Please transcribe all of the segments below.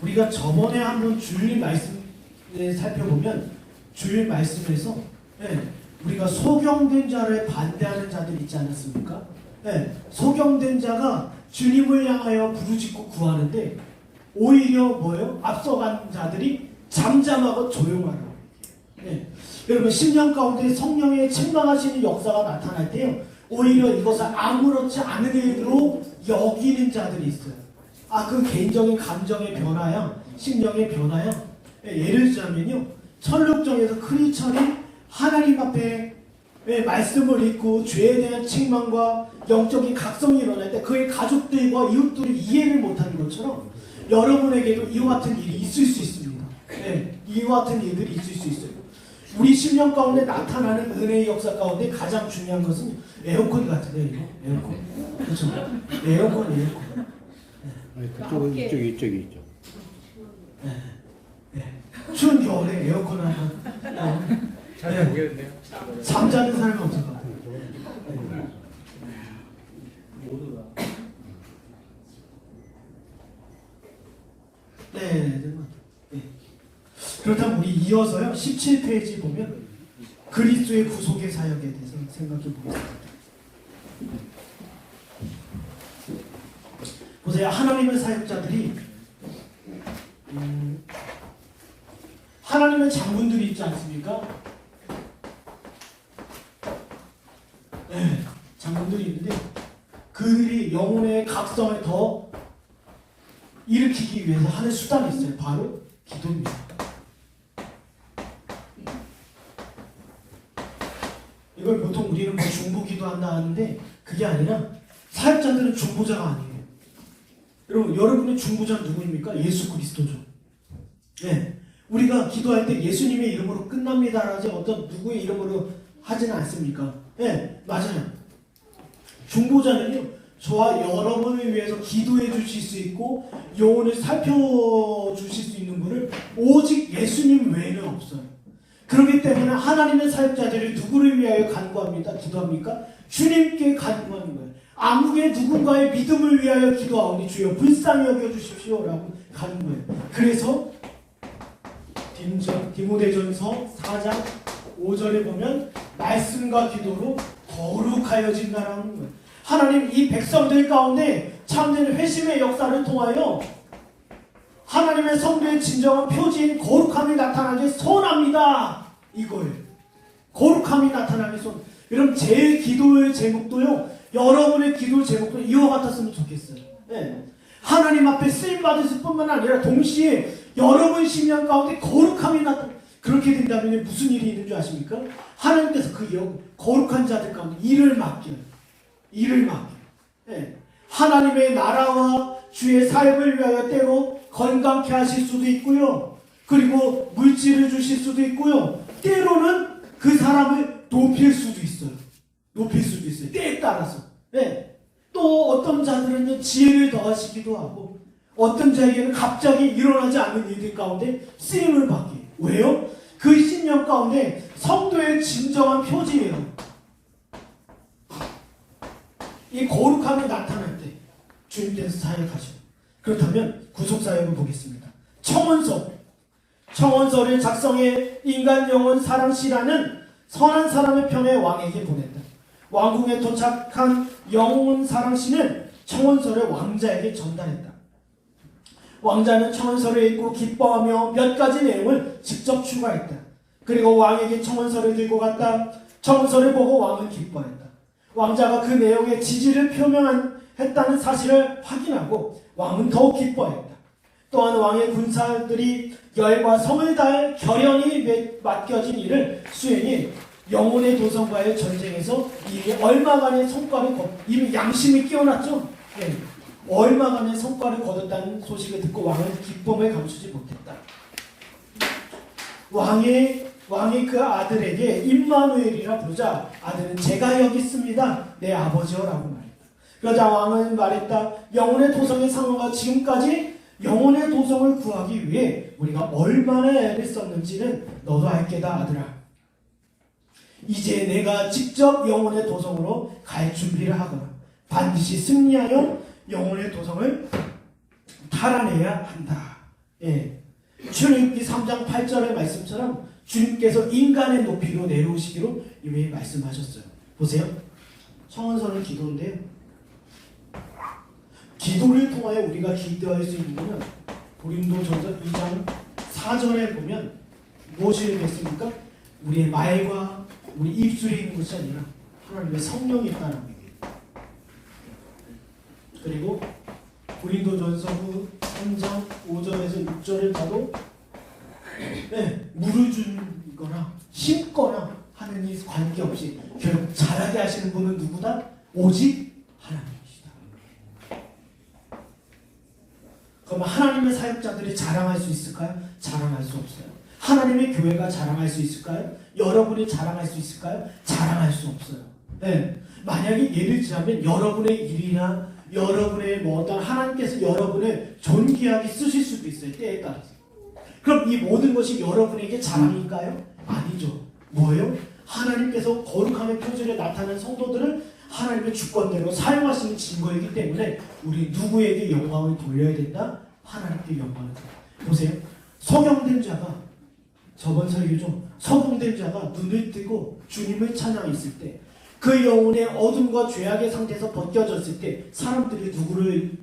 우리가 저번에 한번 주일 말씀을 살펴보면 주일 말씀에서 우리가 소경된 자를 반대하는 자들 있지 않았습니까? 소경된 자가 주님을 향하여 부르짖고 구하는데 오히려 뭐예요? 앞서간 자들이 잠잠하고 조용하라고. 여러분 심령 가운데 성령의 책망하시는 역사가 나타날 때요, 오히려 이것을 아무렇지 않은 일로 여기는 자들이 있어요. 그 개인적인 감정의 변화야, 심령의 변화야. 예를 들자면요, 천육정에서 크리스천이 하나님 앞에 말씀을 읽고 죄에 대한 책망과 영적인 각성이 일어날 때 그의 가족들과 이웃들이 이해를 못하는 것처럼 여러분에게도 이와 같은 일이 있을 수 있습니다. 이와 같은 일들이 있을 수 있어요. 우리 심령 가운데 나타나는 은혜의 역사 가운데 가장 중요한 것은 에어컨 같은데요. 이거 에어컨. 그렇죠? 에어컨. 그쪽은 이쪽이 있죠. 추운 겨울에 에어컨 하면 잘 모르겠네요. 잠자는 사람이 없을 것 같아요. 모두가. 그렇다면 우리 이어서요 17페이지 보면 그리스도의 구속의 사역에 대해서 생각해 보겠습니다. 보세요. 하나님의 사역자들이 하나님의 장군들이 있지 않습니까? 장군들이 있는데 그들이 영혼의 각성을 더 일으키기 위해서 하는 수단이 있어요. 바로 기도입니다. 이걸 보통 우리는 뭐 중보기도 한다 하는데 그게 아니라 사역자들은 중보자가 아니에요. 여러분의 중보자는 누구입니까? 예수 그리스도죠. 우리가 기도할 때 예수님의 이름으로 끝납니다라지 어떤 누구의 이름으로 하지는 않습니까? 맞아요. 중보자는요, 저와 여러분을 위해서 기도해 주실 수 있고 영혼을 살펴주실 수 있는 분을 오직 예수님 외에는 없어요. 그렇기 때문에 하나님의 사역자들이 누구를 위하여 간구합니다? 기도합니까? 주님께 간구하는 거예요. 아무개 누군가의 믿음을 위하여 기도하오니 주여 불쌍히 여겨주십시오라고 가는 거예요. 그래서 디모데전서 4장 5절에 보면 말씀과 기도로 거룩하여진다라는 거예요. 하나님 이 백성들 가운데 참된 회심의 역사를 통하여 하나님의 성도의 진정한 표지인 거룩함이 나타나게 소원합니다. 이거예요. 거룩함이 나타나게 소원. 여러분 제 기도의 제목도요, 여러분의 기도 제목도 이와 같았으면 좋겠어요. 하나님 앞에 쓰임받으실 뿐만 아니라 동시에 여러분 심령 가운데 거룩함이 나타나. 그렇게 된다면 무슨 일이 있는 줄 아십니까? 하나님께서 그 거룩한 자들 가운데 일을 맡겨요. 하나님의 나라와 주의 사역을 위하여 때로 건강케 하실 수도 있고요. 그리고 물질을 주실 수도 있고요. 때로는 그 사람을 높일 수도 있어요. 때에 따라서. 또 어떤 자들은 지혜를 더하시기도 하고 어떤 자에게는 갑자기 일어나지 않는 일들 가운데 쓰임을 받게. 왜요? 그 신령 가운데 성도의 진정한 표지예요. 이 거룩함이 나타날 때 주님께서 사역하시고. 그렇다면 구속사역을 보겠습니다. 청원서를 작성해 인간 영혼 사랑시라는 선한 사람의 편에 왕에게 보냈다. 왕궁에 도착한 영혼 사랑시는 청원서를 왕자에게 전달했다. 왕자는 청원서를 읽고 기뻐하며 몇 가지 내용을 직접 추가했다. 그리고 왕에게 청원서를 들고 갔다. 청원서를 보고 왕은 기뻐했다. 왕자가 그 내용에 지지를 표명했다는 사실을 확인하고 왕은 더욱 기뻐했다. 또한 왕의 군사들이 열과 성을 다해 결연히 맡겨진 일을 수행해 영혼의 도성과의 전쟁에서 이미 얼마간의 성과를 이미 양심이 깨어났죠. 얼마간의 성과를 거뒀다는 소식을 듣고 왕은 기쁨을 감추지 못했다. 왕이 그 아들에게 임마누엘이라 부르자 아들은 제가 여기 있습니다. 내 아버지여라고 말했다. 그러자 왕은 말했다. 영혼의 도성의 상황과 지금까지 영혼의 도성을 구하기 위해 우리가 얼마나 애를 썼는지는 너도 알게다 아들아. 이제 내가 직접 영혼의 도성으로 갈 준비를 하거라. 반드시 승리하여 영혼의 도성을 탈환해야 한다. 예. 출애굽기 3장 8절의 말씀처럼 주님께서 인간의 높이로 내려오시기로 이미 말씀하셨어요. 보세요. 성원서는 기도인데요. 기도를 통하여 우리가 기도할 수 있는 것은 고린도전서 2장 4절에 보면 무엇이 되겠습니까? 우리의 말과 우리 입술에 있는 것이 아니라 하나님의 성령이 있다는 얘기예요. 그리고 고린도전서 3장 5절에서 6절을 봐도 물을 주거나 심거나 하는 이 관계없이 결국 자라게 하시는 분은 누구다? 오직 하나님이시다. 그럼 하나님의 사역자들이 자랑할 수 있을까요? 자랑할 수 없어요. 하나님의 교회가 자랑할 수 있을까요? 여러분이 자랑할 수 있을까요? 자랑할 수 없어요. 네. 만약에 예를 들자면 여러분의 일이나 여러분의 어떤 하나님께서 여러분을 존귀하게 쓰실 수도 있어요. 때에 따라서. 그럼 이 모든 것이 여러분에게 자랑일까요? 아니죠. 뭐예요? 하나님께서 거룩함의 표준에 나타난 성도들을 하나님의 주권대로 사용하시는 증거이기 때문에 우리 누구에게 영광을 돌려야 된다? 하나님께 영광을 돌려야. 보세요. 석영된 자가 저번 설교죠. 석영된 자가 눈을 뜨고 주님을 찬양했을 때 그 영혼의 어둠과 죄악의 상태에서 벗겨졌을 때 사람들이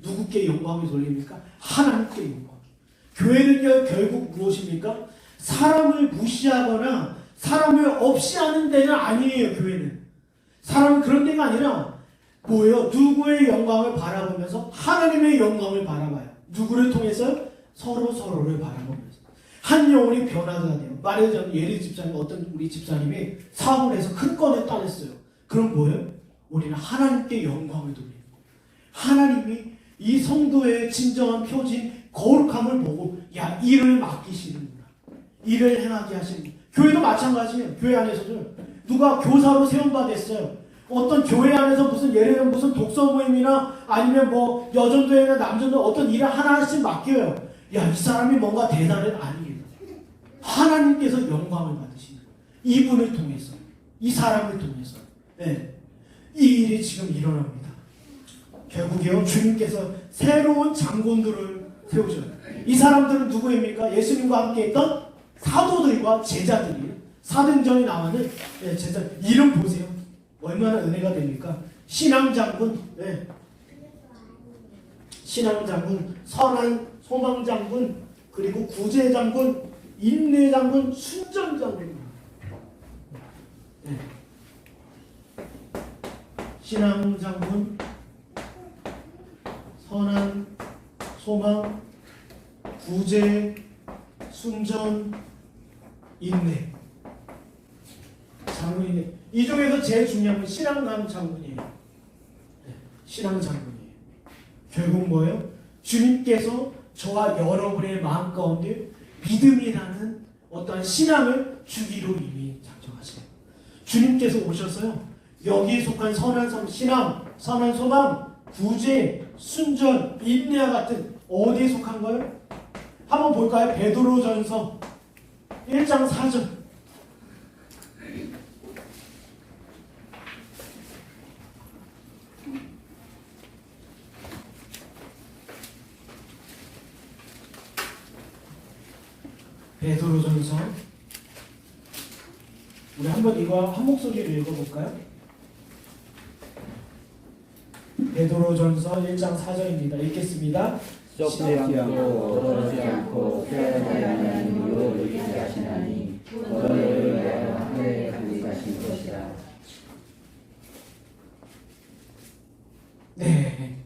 누구께 영광을 돌립니까? 하나님께 영광. 교회는요 결국 무엇입니까? 사람을 무시하거나 사람을 없이 하는 데는 아니에요. 교회는 사람은 그런 데가 아니라 뭐예요? 누구의 영광을 바라보면서 하나님의 영광을 바라봐요. 누구를 통해서? 서로를 바라보면서 한 영혼이 변화가 돼요. 말하자면 예리 집사님 어떤 우리 집사님이 사업을 해서 큰 건을 따냈어요. 그럼 뭐예요? 우리는 하나님께 영광을 돌리는 거예요. 하나님이 이 성도의 진정한 표진 거룩함을 보고 야 일을 맡기시는구나. 일을 행하게 하시는. 교회도 마찬가지예요. 교회 안에서도 누가 교사로 세움받았어요. 어떤 교회 안에서 무슨 예를 들면 무슨 독서 모임이나 아니면 뭐 여전도회나 남전도 어떤 일을 하나씩 맡겨요. 야 이 사람이 뭔가 대단한 아니에요. 하나님께서 영광을 받으시는 거예요. 이분을 통해서 이 사람을 통해서 네. 이 일이 지금 일어납니다. 결국에요 주님께서 새로운 장군들을 세우셔요. 이 사람들은 누구입니까? 예수님과 함께 했던 사도들과 제자들이에요. 사도행전에 나오는 제자 이름 보세요. 얼마나 은혜가 됩니까? 신앙장군, 신앙장군, 선한 소망장군, 그리고 구제장군, 인내장군, 순전장군. 신앙장군, 선한 소망, 구제, 순전, 인내. 장군이네. 이 중에서 제일 중요한 건 신앙 장군이에요. 신앙 장군이에요. 결국 뭐예요? 주님께서 저와 여러분의 마음 가운데 믿음이라는 어떠한 신앙을 주기로 이미 작정하세요. 주님께서 오셔서요. 여기에 속한 선한 신앙, 선한 소망, 구제, 순전, 인내와 같은 어디에 속한 거예요? 한번 볼까요? 베드로전서 1장 4절. 베드로전서 우리 한번 이거 한 목소리로 읽어볼까요? 베드로전서 1장 4절입니다. 읽겠습니다. 썩지 않고 떨어지지 않고 쇠하지 아니하는 이로 이르게 하시나니 너를 위하여 하늘에 간직하신 것이라. 네,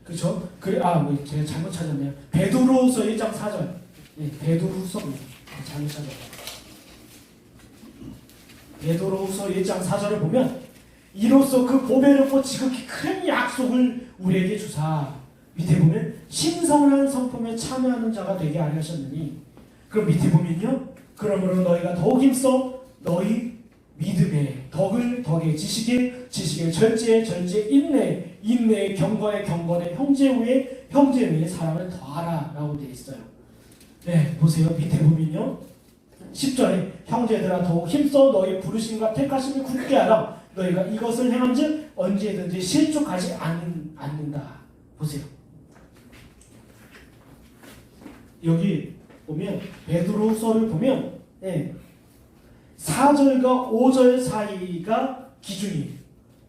그렇죠. 제가 잘못 찾았네요. 베드로서 1장 4절. 네, 베드로후서 잘못 찾았어요. 베드로후서 1장 4절을 보면 이로써 그 보배롭고 지극히 큰 약속을 우리에게 주사 밑에 보면 신성한 성품에 참여하는 자가 되게 하려 하셨느니 그럼 밑에 보면요 그러므로 너희가 더욱 힘써 너희 믿음에 덕을 덕에 지식에 절제에 인내에 경건에 형제 후에 사랑을 더하라 라고 되어 있어요. 네 보세요. 밑에 보면요 10절에 형제들아 더욱 힘써 너희 부르심과 택하심을 굳게 하라. 너희가 이것을 행한즉 언제든지 실족하지 않는다. 보세요. 여기 보면 베드로서를 보면 4절과 5절 사이가 기준이에요.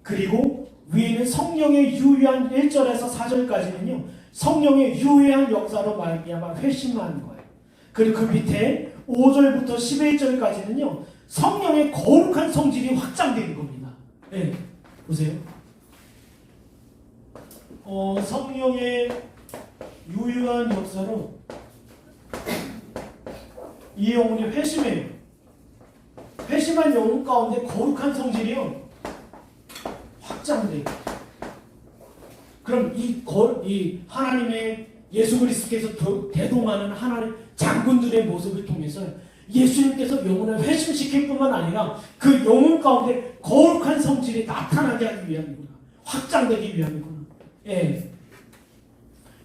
그리고 위에는 성령의 유효한 1절에서 4절까지는요. 성령의 유효한 역사로 말미암아 회심하는 거예요. 그리고 그 밑에 5절부터 11절까지는요. 성령의 거룩한 성질이 확장되는 겁니다. 보세요. 성령의 유효한 역사로 이 영혼이 회심해요. 회심한 영혼 가운데 거룩한 성질이요 확장돼요. 그럼 이 하나님의 예수 그리스도께서 대동하는 하나님 장군들의 모습을 통해서 예수님께서 영혼을 회심시킬 뿐만 아니라 그 영혼 가운데 거룩한 성질이 나타나게 하기 위함이구나. 확장되기 위함이구나.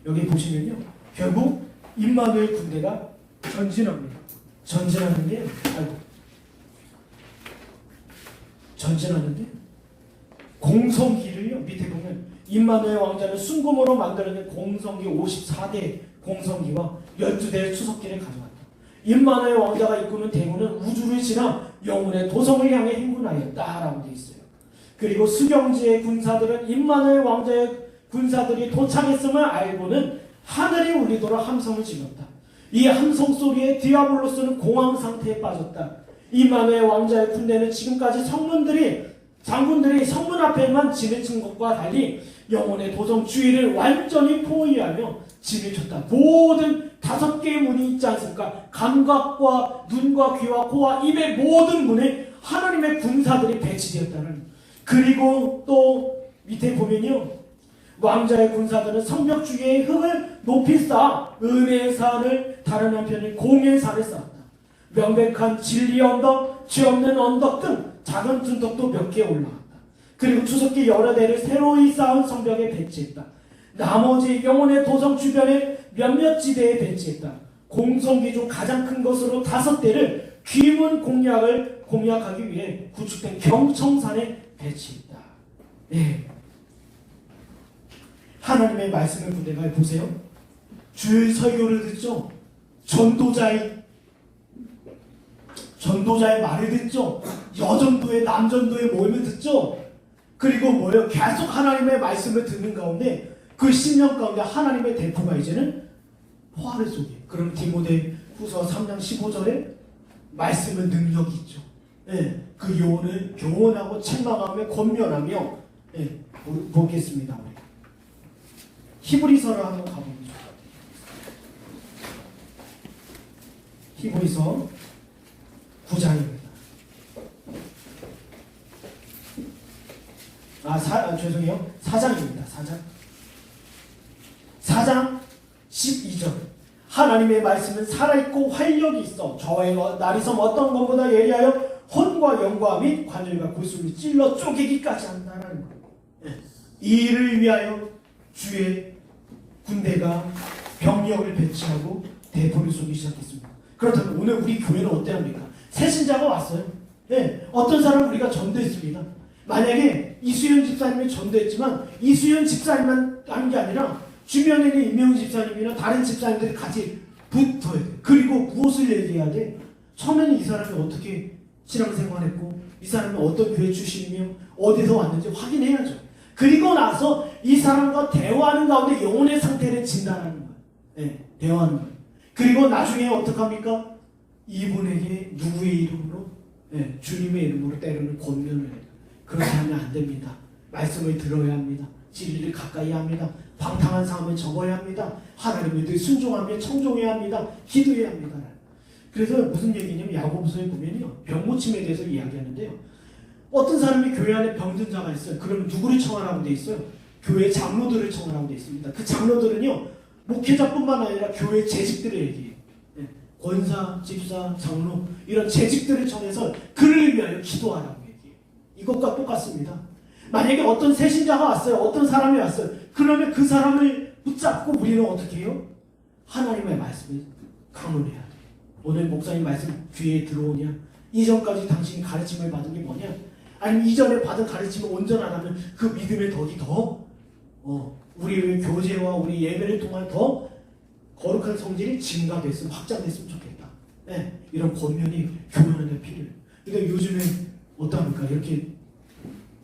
여기 보시면요. 결국 임마누엘 군대가 전진합니다. 전진하는데 공성기를요. 밑에 보면 임마누엘 왕자는 순금으로 만들어낸 공성기 54대 공성기와 12대의 추석기를 가져왔다. 임마누엘 왕자가 이끄는 대군은 우주를 지나 영혼의 도성을 향해 행군하였다라고 되어 있어요. 그리고 수경지의 군사들은 임마누엘 왕자의 군사들이 도착했음을 알고는 하늘이 울리도록 함성을 질렀다. 이 함성 소리에 디아블로스는 공황 상태에 빠졌다. 임마누엘 왕자의 군대는 지금까지 장군들이 성문 앞에만 진을 친 것과 달리 영혼의 도성 주위를 완전히 포위하며 진을 쳤다. 모든 5개의 문이 있지 않습니까? 감각과 눈과 귀와 코와 입의 모든 문에 하나님의 군사들이 배치되었다는. 그리고 또 밑에 보면요. 왕자의 군사들은 성벽 주위의 흙을 높이 쌓아 은혜의 산을 다른 한편에 공의 산을 쌓았다. 명백한 진리의 언덕, 죄 없는 언덕 등 작은 둔덕도 몇 개 올라갔다. 그리고 추석기 여러 대를 새로이 쌓은 성벽에 배치했다. 나머지 영혼의 도성 주변에 몇몇 지대에 배치했다. 공성기 중 가장 큰 것으로 5대를 귀문 공략을 공략하기 위해 구축된 경청산에 배치했다. 하나님의 말씀을 군대가 보세요. 주의 설교를 듣죠. 전도자의 말을 듣죠. 여전도의 남전도의 모임을 듣죠. 그리고 뭐예요? 계속 하나님의 말씀을 듣는 가운데 그 신령 가운데 하나님의 대포가 이제는 포화를 쏘게. 그럼 디모데 후서 3장 15절에 말씀은 능력이 있죠. 그 요원을 교훈하고 책망하며 권면하며 보겠습니다. 히브리서를 한번 가보죠. 히브리서 9장입니다. 죄송해요. 4장입니다. 4장 12절. 하나님의 말씀은 살아있고 활력이 있어 저의 나리섬 어떤 것보다 예리하여 혼과 영과 및 관절과 골수를 찔러 쪼개기까지 한다는 거예요. 이 일을 위하여 주의 군대가 병력을 배치하고 대포를 쏘기 시작했습니다. 그렇다면 오늘 우리 교회는 어때합니까? 새 신자가 왔어요. 어떤 사람 우리가 전도했습니다. 만약에 이수연 집사님이 전도했지만 이수연 집사님만 하는 게 아니라 주변에 있는 임명훈 집사님이나 다른 집사님들이 같이 붙어야 돼. 그리고 무엇을 얘기해야 돼? 처음에는 이 사람이 어떻게 신앙생활했고 이 사람이 어떤 교회 출신이며 어디서 왔는지 확인해야죠. 그리고 나서 이 사람과 대화하는 가운데 영혼의 상태를 진단하는 거예요. 대화하는 거예요. 그리고 나중에 어떡합니까? 이분에게 누구의 이름으로? 주님의 이름으로 때로는 권면을 해요. 그렇게 하면 안 됩니다. 말씀을 들어야 합니다. 진리를 가까이 합니다. 방탕한 삶을 접어야 합니다. 하나님을 늘 순종하며 청종해야 합니다. 기도해야 합니다. 그래서 무슨 얘기냐면 야고보서에 보면요. 병고침에 대해서 이야기하는데요. 어떤 사람이 교회 안에 병든 자가 있어요. 그러면 누구를 청하라고 돼 있어요? 교회 장로들을 청하라고 돼 있습니다. 그 장로들은요. 목회자뿐만 아니라 교회 재직들을 얘기해요. 권사, 집사, 장로 이런 재직들을 청해서 그를 위하여 기도하라고 얘기해요. 이것과 똑같습니다. 만약에 어떤 새신자가 왔어요. 어떤 사람이 왔어요. 그러면 그 사람을 붙잡고 우리는 어떻게 해요? 하나님의 말씀을 강론해야 돼요. 오늘 목사님 말씀 귀에 들어오냐? 이전까지 당신이 가르침을 받은 게 뭐냐? 아니면 이전에 받은 가르침을 온전하다면 그 믿음의 덕이 더 우리를 교제와 우리 예배를 통한 더 거룩한 성질이 증가됐으면 확장됐으면 좋겠다. 예, 이런 권면이 교회안에 필요해요. 근데 요즘에 어떡합니까? 이렇게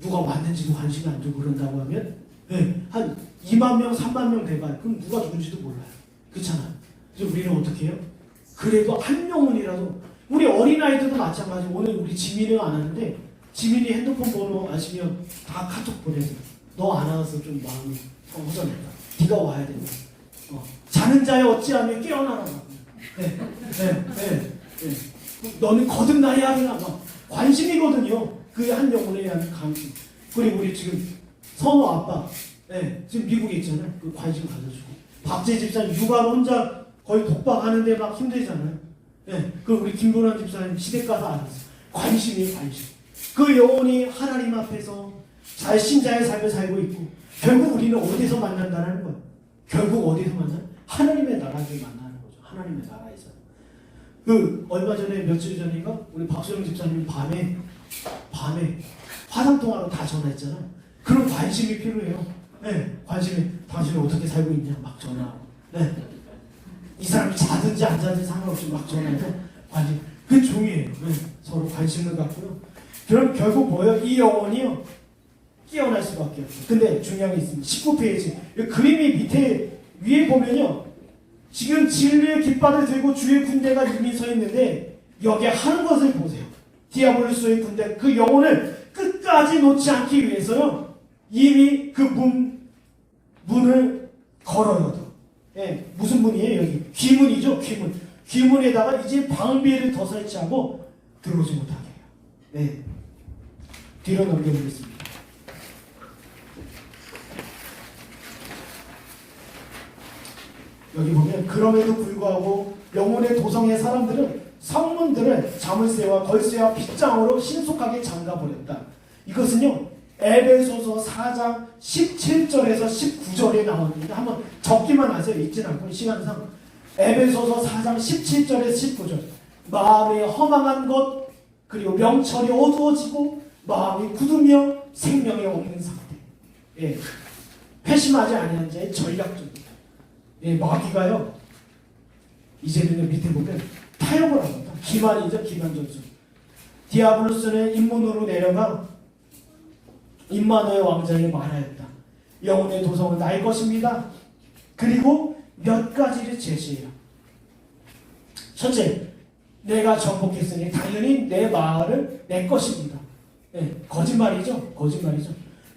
누가 왔는지도 관심이 안 두고 그런다고 하면 예, 한 2만 명, 3만 명 돼봐요. 그럼 누가 누군지도 몰라요. 그렇잖아요. 그래서 우리는 어떻게 해요? 그래도 한 명은이라도 우리 어린아이들도 마찬가지. 오늘 우리 지민이는 안 하는데 지민이 핸드폰 번호 아시면 다 카톡 보내세요. 너 안 와서 좀 마음이 허전했다. 네가 와야 된다. 자는 자에 어찌하면 깨어나라. 네, 네, 네, 네. 너는 거듭나야 하나 막 관심이거든요. 그 한 영혼에 대한 관심. 그리고 우리 지금 선호 아빠, 네, 지금 미국에 있잖아요. 그 관심 가져주고. 박재 집사님 육아로 혼자 거의 독박하는데 막 힘들잖아요. 네, 그 우리 김보란 집사님 시댁 가서 알았어요. 관심이에요, 관심. 그 영혼이 하나님 앞에서 잘 신자의 삶을 살고 있고 결국 우리는 어디서 만난다는 거예요. 결국 어디서 만나요? 하나님의 나라에서 만나는 거죠. 하나님의 나라에서. 그 얼마 전에 며칠 전인가 우리 박수영 집사님이 밤에 화상통화로 다 전화했잖아요. 그런 관심이 필요해요. 네, 관심이 당신은 어떻게 살고 있냐 막 전화하고. 네. 이 사람이 자든지 안 자든지 상관없이 막 전화해서 관심. 그게 종이에요. 네. 서로 관심을 갖고요. 그럼 결국 뭐예요? 이 영혼이요 깨어날 수밖에 없어요. 근데 중요한 게 있습니다. 19페이지 그림이 밑에 위에 보면요 지금 진리의 깃발을 들고 주의 군대가 이미 서 있는데 여기에 하는 것을 보세요. 디아블로스의 군대 그 영혼을 끝까지 놓지 않기 위해서요 이미 그 문을 걸어요. 예, 무슨 문이에요? 여기 귀문이죠. 귀문에다가 이제 방비를 더 설치하고 들어오지 못하게 해요. 네. 뒤로 넘겨보겠습니다. 여기 보면 그럼에도 불구하고 영혼의 도성의 사람들은 성문들을 자물쇠와 걸쇠와 빗장으로 신속하게 잠가버렸다. 이것은요 에베소서 4장 17절에서 19절에 나옵니다. 한번 적기만 하세요. 읽진 않고 시간상. 에베소서 4장 17절에서 19절 마음이 허망한 것 그리고 명철이 어두워지고 마음이 굳으며 생명이 없는 상태. 예. 회심하지 아니한 자의 전략적이다. 예, 마귀가요. 이제는 밑에 보면 타협을 합니다. 기만이죠. 기만전술. 디아블로스는 인문으로 내려가 임마누엘 왕자에게 말하였다. 영혼의 도성은 나의 것입니다. 그리고 몇 가지를 제시해요. 첫째, 내가 정복했으니 당연히 내 마을은 내 것입니다. 네, 거짓말이죠.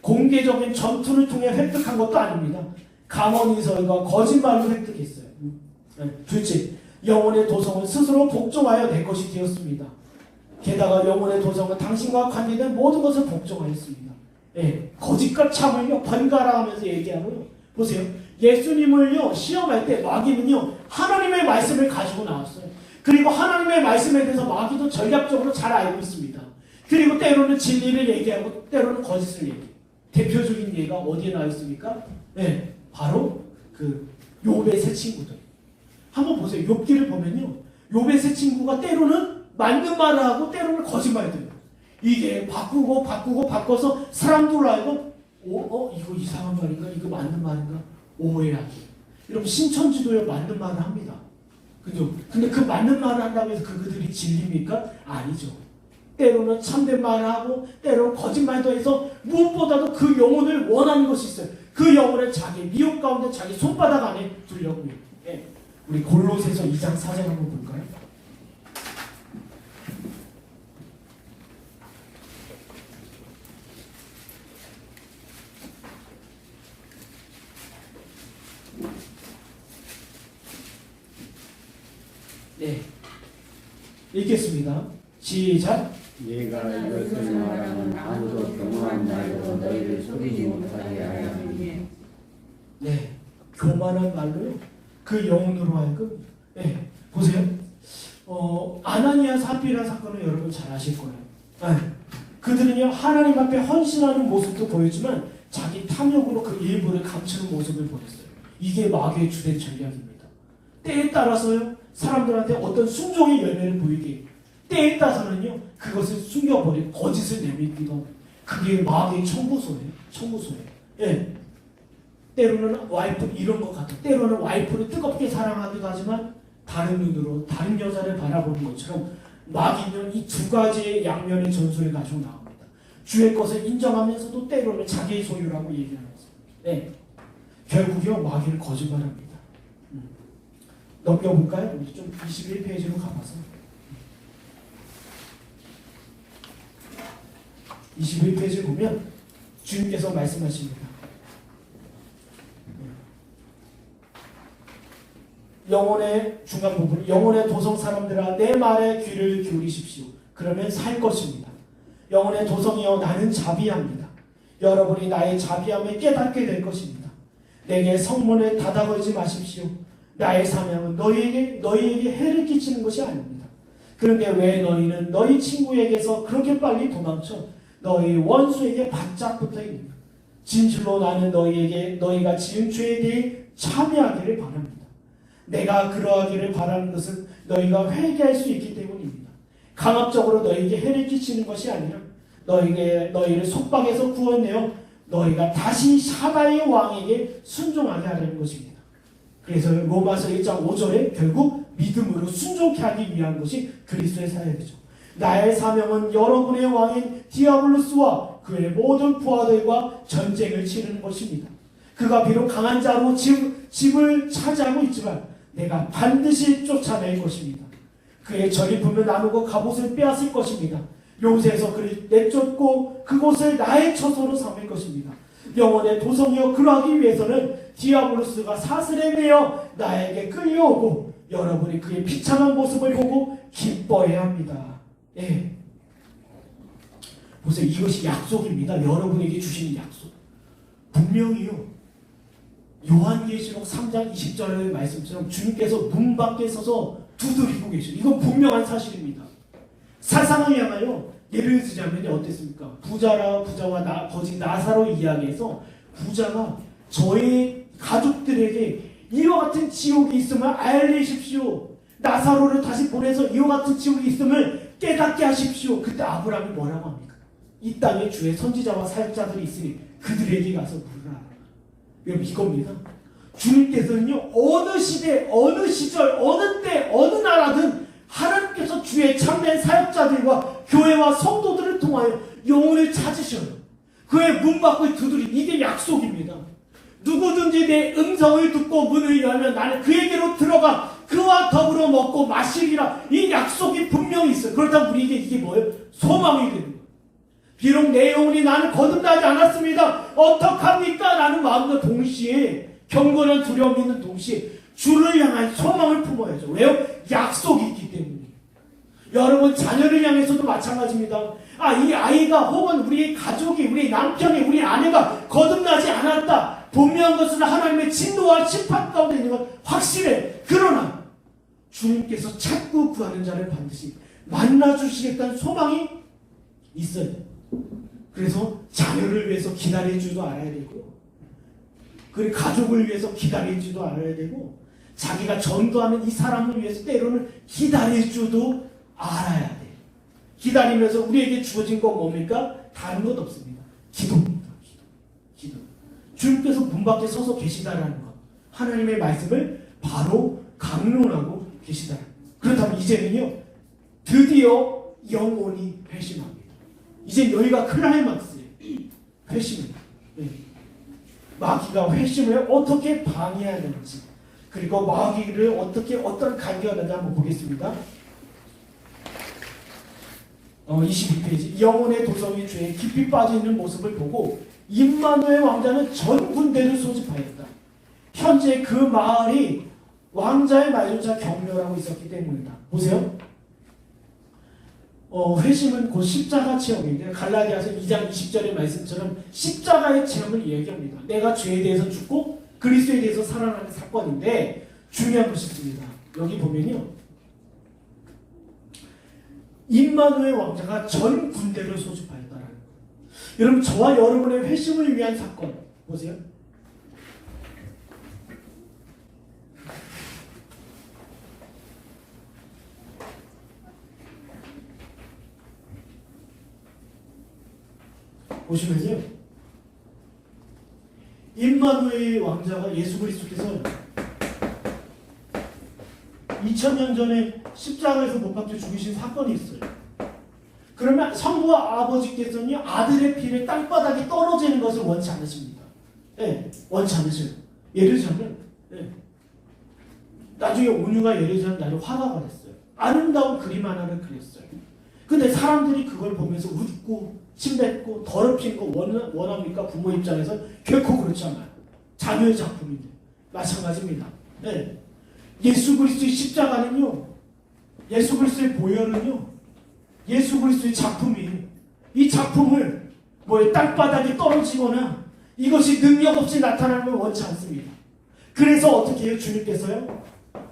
공개적인 전투를 통해 획득한 것도 아닙니다. 감언이설과 거짓말로 획득했어요. 네, 둘째, 영혼의 도성은 스스로 복종하여 내 것이 되었습니다. 게다가 영혼의 도성은 당신과 관계된 모든 것을 복종하였습니다. 네, 거짓과 참을요 번갈아 하면서 얘기하고요. 보세요. 예수님을요 시험할 때 마귀는요 하나님의 말씀을 가지고 나왔어요. 그리고 하나님의 말씀에 대해서 마귀도 전략적으로 잘 알고 있습니다. 그리고 때로는 진리를 얘기하고 때로는 거짓을 얘기해요. 대표적인 예가 어디에 나와 있습니까? 네, 바로 그 욥의 세 친구들. 한번 보세요. 욥기를 보면요. 욥의 세 친구가 때로는 맞는 말을 하고 때로는 거짓말을 해요. 이게 바꿔서 사람들 알고 이거 이상한 말인가? 이거 맞는 말인가? 오해하죠. 여러분 신천지도요 맞는 말을 합니다. 그죠? 근데 그 맞는 말을 한다고 해서 그들이 진리입니까? 아니죠. 때로는 참된 말을 하고 때로는 거짓말도 해서 무엇보다도 그 영혼을 원하는 것이 있어요. 그 영혼을 자기 미혹 가운데 자기 손바닥 안에 두려고 해요. 예. 우리 골로새서 2장 4절 한번 볼까요? 네, 읽겠습니다. 시작. 네가 이것을 말하면 아무도 교만한 말로 너희를 속이지 못하게 하려 함이니. 네, 교만한 말로요. 그 영혼으로 하여금. 네, 보세요. 아나니아 사피라 사건은 여러분 잘 아실 거예요. 네. 그들은요 하나님 앞에 헌신하는 모습도 보였지만 자기 탐욕으로 그 일부를 감추는 모습을 보였어요. 이게 마귀의 주된 전략입니다. 때에 따라서요 사람들한테 어떤 순종의 열매를 보이게 때에 따라서는요 그것을 숨겨버리고 거짓을 내밀기도 하고 그게 마귀의 청구소예요. 예. 때로는 와이프 이런 것 같아. 때로는 와이프를 뜨겁게 사랑하기도 하지만 다른 눈으로 다른 여자를 바라보는 것처럼 마귀는 이 두 가지의 양면의 전술을 가지고 나옵니다. 주의 것을 인정하면서도 때로는 자기의 소유라고 얘기하는 것입니다. 네. 결국요 마귀는 거짓말합니다. 넘겨볼까요? 우리 좀 21페이지로 가봐서 21페이지 보면 주님께서 말씀하십니다. 영혼의 중간 부분, 영혼의 도성 사람들아 내 말에 귀를 기울이십시오. 그러면 살 것입니다. 영혼의 도성이여 나는 자비합니다. 여러분이 나의 자비함을 깨닫게 될 것입니다. 내게 성문에 닫아걸지 마십시오. 나의 사명은 너희에게 해를 끼치는 것이 아닙니다. 그런데 왜 너희는 너희 친구에게서 그렇게 빨리 도망쳐 너희 원수에게 바짝 붙어 있는가? 진실로 나는 너희가 지은 죄에 대해 참여하기를 바랍니다. 내가 그러하기를 바라는 것은 너희가 회개할 수 있기 때문입니다. 강압적으로 너희에게 해를 끼치는 것이 아니라 너희를 속박에서 구원내어 너희가 다시 샤바의 왕에게 순종하게 하려는 것입니다. 그래서 로마서 1장 5절에 결국 믿음으로 순종케 하기 위한 것이 그리스도의 사역이죠. 나의 사명은 여러분의 왕인 디아블로스와 그의 모든 부하들과 전쟁을 치르는 것입니다. 그가 비록 강한 자로 집을 차지하고 있지만 내가 반드시 쫓아낼 것입니다. 그의 전리품을 나누고 갑옷을 빼앗을 것입니다. 요새에서 그를 내쫓고 그곳을 나의 처소로 삼을 것입니다. 영혼의 도성이여 그러하기 위해서는 디아블로스가 사슬에 매여 나에게 끌려오고 여러분이 그의 비참한 모습을 보고 기뻐해야 합니다. 예. 보세요. 이것이 약속입니다. 여러분에게 주시는 약속. 분명히요. 요한계시록 3장 20절의 말씀처럼 주님께서 문 밖에 서서 두드리고 계시죠. 이건 분명한 사실입니다. 사상을 향하여 예를 들자면 어땠습니까? 부자와 거짓 나사로 이야기해서 부자가 저희 가족들에게 이와 같은 지옥이 있음을 알리십시오. 나사로를 다시 보내서 이와 같은 지옥이 있음을 깨닫게 하십시오. 그때 아브라함이 뭐라고 합니까? 이 땅에 주의 선지자와 사역자들이 있으니 그들에게 가서 물으라. 여러분 이겁니다. 주님께서는요 어느 시대, 어느 시절, 어느 때, 어느 나라든 하나님께서 주의 참된 사역자들과 교회와 성도들을 통하여 영혼을 찾으셔요. 그의 문 밖을 두드리. 이게 약속입니다. 누구든지 내 음성을 듣고 문을 열면 나는 그에게로 들어가 그와 더불어 먹고 마시리라. 이 약속이 분명히 있어요. 그렇다면 우리에게 이게 뭐예요? 소망이 되는 거예요. 비록 내 영혼이 나는 거듭나지 않았습니다. 어떡합니까? 라는 마음과 동시에 경건한 두려움이 있는 동시에 주를 향한 소망을 품어야죠. 왜요? 약속이 있기 때문에. 여러분 자녀를 향해서도 마찬가지입니다. 이 아이가 혹은 우리 가족이, 우리 남편이, 우리 아내가 거듭나지 않았다. 분명한 것은 하나님의 진노와 심판 가운데 있는 건 확실해. 그러나 주님께서 찾고 구하는 자를 반드시 만나주시겠다는 소망이 있어요. 그래서 자녀를 위해서 기다릴 줄도 알아야 되고, 그리고 가족을 위해서 기다릴 줄도 알아야 되고, 자기가 전도하는 이 사람을 위해서 때로는 기다릴 줄도 알아야 돼. 기다리면서 우리에게 주어진 건 뭡니까? 다른 것 없습니다. 기도입니다. 기도. 주님께서 문 밖에 서서 계시다라는 것. 하나님의 말씀을 바로 강론하고 계시다라는 것. 그렇다면 이제는요. 드디어 영혼이 회심합니다. 이제 여기가 클라이막스예요. 회심입니다. 네. 마귀가 회심을 어떻게 방해해야 되는지, 그리고 마귀를 어떤 간격을 하는지 한번 보겠습니다. 22페이지. 영혼의 도성이 죄에 깊이 빠져있는 모습을 보고 임마누엘 왕자는 전 군대를 소집하였다. 현재 그 마을이 왕자의 말조차 경멸하고 있었기 때문이다. 보세요. 회심은 곧 십자가 체험인데, 갈라디아서 2장 20절의 말씀처럼 십자가의 체험을 얘기합니다. 내가 죄에 대해서 죽고 그리스도에 대해서 살아나는 사건인데, 중요한 것이 있습니다. 여기 보면요, 임마누엘 왕자가 전 군대를 소집하였다라는 거예요. 여러분, 저와 여러분의 회심을 위한 사건 보세요. 보시면요, 임마누엘 왕자가 예수 그리스도께서 2000년 전에 십자가에서 못 박혀 죽으신 사건이 있어요. 그러면 성부와 아버지께서는 아들의 피를 땅바닥에 떨어지는 것을 원치 않으십니다. 네, 원치 않으셔요. 예를 들자면 나중에 온유가 예를 들자면 나중에 화가가 됐어요. 아름다운 그림 하나를 그렸어요. 근데 사람들이 그걸 보면서 웃고 침뱉고 더럽힌 거 원합니까? 부모 입장에서 결코 그렇지 않아요. 자녀의 작품인데 마찬가지입니다. 네. 예수 그리스도의 십자가는요, 예수 그리스도의 보혈은요, 예수 그리스도의 작품이에요. 이 작품을 땅바닥에 떨어지거나 이것이 능력 없이 나타나는 걸 원치 않습니다. 그래서 어떻게 해요? 주님께서요,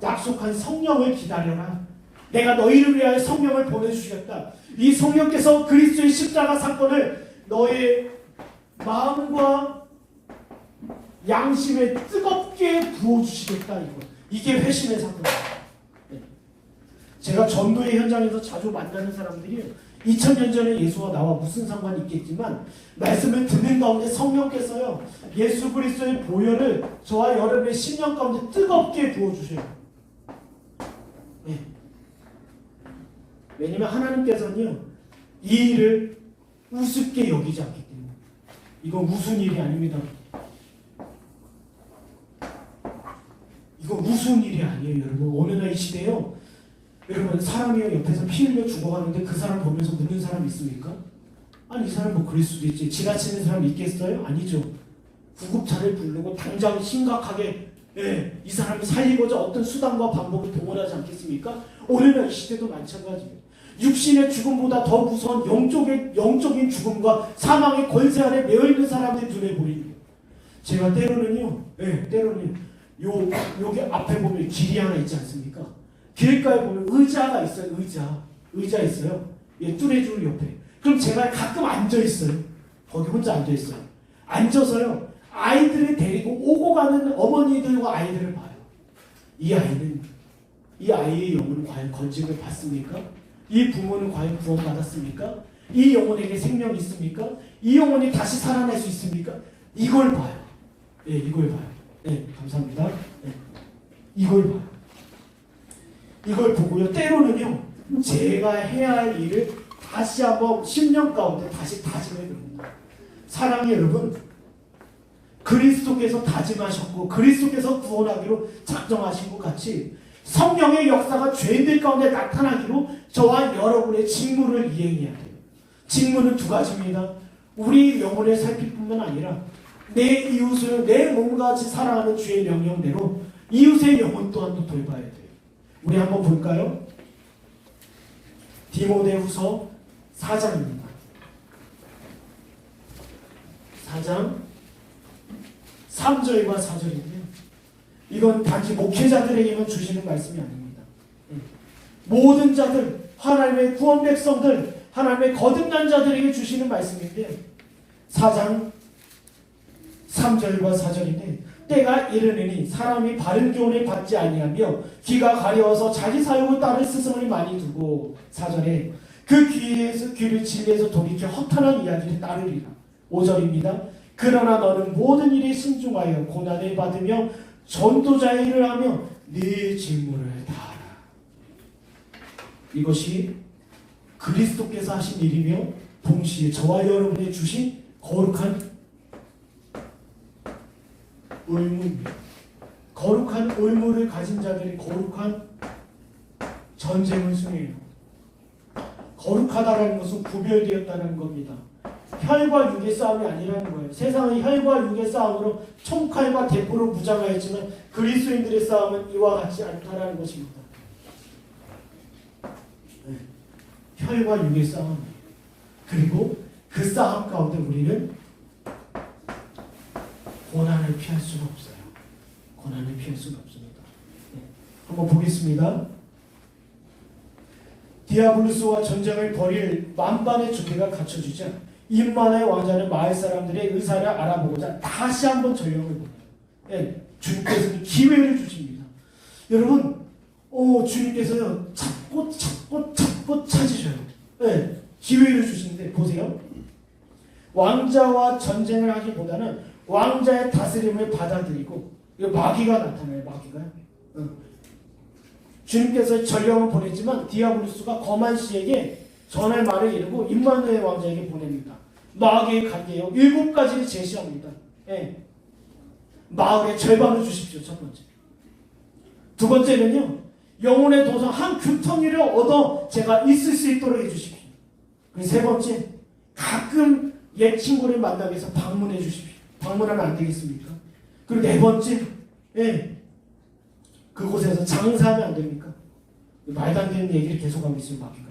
약속한 성령을 기다려라. 내가 너희를 위하여 성령을 보내주시겠다. 이 성령께서 그리스도의 십자가 사건을 너의 마음과 양심에 뜨겁게 부어주시겠다. 이게 회심의 사건입니다. 제가 전도의 현장에서 자주 만나는 사람들이 2000년 전에 예수와 나와 무슨 상관이 있겠지만 말씀을 듣는 가운데 성령께서요, 예수 그리스도의 보혈을 저와 여러분의 심령 가운데 뜨겁게 부어주셔요. 네. 왜냐면 하나님께서는요, 이 일을 우습게 여기지 않기 때문에. 이건 우스운 일이 아닙니다. 이건 우스운 일이 아니에요, 여러분. 오늘날 이 시대에요, 여러분, 사람이 옆에서 피 흘려 죽어가는데 그 사람 보면서 묻는 사람 있습니까? 아니, 이 사람 뭐 그럴 수도 있지. 지나치는 사람 있겠어요? 아니죠. 구급차를 부르고 당장 심각하게 이 사람을 살리고자 어떤 수단과 방법을 동원하지 않겠습니까? 오늘날 이 시대도 마찬가지입니다. 육신의 죽음보다 더 무서운 영적인 죽음과 사망의 권세 아래 매어있는 사람들이 눈에 보입니다. 제가 때로는요, 여기 앞에 보면 길이 하나 있지 않습니까? 길가에 보면 의자가 있어요. 의자 있어요. 뚜레줄 옆에. 그럼 제가 가끔 앉아 있어요. 거기 혼자 앉아 있어요. 앉아서요, 아이들을 데리고 오고 가는 어머니들과 아이들을 봐요. 이 아이의 영혼은 과연 건짐을 받습니까? 이 부모는 과연 구원받았습니까? 이 영혼에게 생명이 있습니까? 이 영혼이 다시 살아날 수 있습니까? 이걸 봐요. 이걸 봐요. 감사합니다. 이걸 봐요. 이걸 보고요, 때로는요, 제가 해야 할 일을 다시 한번 10년 가운데 다시 다짐해 봅니다. 사랑의 여러분, 그리스도께서 다짐하셨고 그리스도께서 구원하기로 작정하신 것 같이 성령의 역사가 죄인들 가운데 나타나기로 저와 여러분의 직무를 이행해야 돼요. 직무는 두 가지입니다. 우리 영혼의 살필 뿐만 아니라 내 이웃을 내 몸과 같이 사랑하는 주의 명령대로 이웃의 영혼 또한도 돌봐야 돼요. 우리 한번 볼까요? 디모데후서 4장입니다. 4장 3절과 4절인데요. 이건 단지 목회자들에게만 주시는 말씀이 아닙니다. 모든 자들, 하나님의 구원 백성들, 하나님의 거듭난 자들에게 주시는 말씀인데 4장 3절과 4절인데 때가 이르느니 사람이 바른 교훈을 받지 아니하며 귀가 가려워서 자기 사욕을 따를 스승을 많이 두고 4절에 그 귀를 진리에서 돌이켜 허탄한 이야기를 따르리라. 5절입니다. 그러나 너는 모든 일에 신중하여 고난을 받으며 전도자의 일을 하며 네 직무를 다하라. 이것이 그리스도께서 하신 일이며 동시에 저와 여러분이 주신 거룩한 의무입니다. 거룩한 의무를 가진 자들이 거룩한 전쟁을 수행해요. 거룩하다라는 것은 구별되었다는 겁니다. 혈과 육의 싸움이 아니라는 거예요. 세상은 혈과 육의 싸움으로 총칼과 대포로 무장하였지만 그리스도인들의 싸움은 이와 같지 않다라는 것입니다. 혈과 육의 싸움, 그리고 그 싸움 가운데 우리는 고난을 피할 수가 없어요. 고난을 피할 수가 없습니다. 한번 보겠습니다. 디아블로스와 전쟁을 벌일 만반의 주체가 갖춰주자 임마누엘 왕자는 마을 사람들의 의사를 알아보고자 다시 한번 전령을 보내요. 주님께서는 기회를 주십니다. 여러분, 주님께서요, 찾고 찾으셔요. 기회를 주시는데 보세요. 왕자와 전쟁을 하기보다는 왕자의 다스림을 받아들이고 마귀가 나타나요. 마귀가요. 주님께서 전령을 보냈지만 디아블로스가 거만 씨에게 전할 말을 이루고 임마누엘 왕자에게 보냅니다. 마귀의 관계요 7가지를 제시합니다. 예. 마을의 절반을 주십시오. 첫 번째. 두 번째는요. 영혼의 도성 한 규텅이를 얻어 제가 있을 수 있도록 해주십시오. 그리고 세 번째. 가끔 옛 친구를 만나기 위해서 방문해 주십시오. 방문하면 안 되겠습니까? 그리고 네 번째. 예. 그곳에서 장사하면 안 됩니까? 말도 안 되는 얘기를 계속하고 있어요. 마귀가.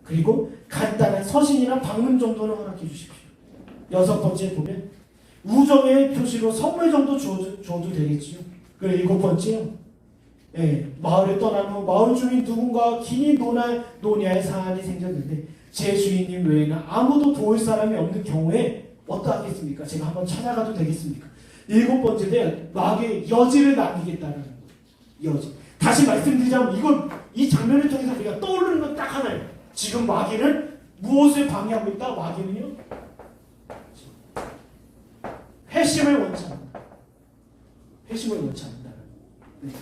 그리고 간단한 서신이나 방문 정도는 허락해 주십시오. 여섯 번째 보면 우정의 표시로 선물 정도 줘도 되겠지요. 그리고 일곱 번째요. 예, 마을을 떠난 후 마을 주민 누군가 긴히 논의할 사안이 생겼는데 제 주인님 외에는 아무도 도울 사람이 없는 경우에 어떠하겠습니까? 제가 한번 찾아가도 되겠습니까? 일곱 번째는 마귀의 여지를 남기겠다는 거예요. 여지. 다시 말씀드리자면 이 장면을 통해서 우리가 떠오르는 건 딱 하나예요. 지금 마귀는 무엇을 방해하고 있다? 마귀는요. 회심을 원치 않는다. 회심을 원치 않는다. 네.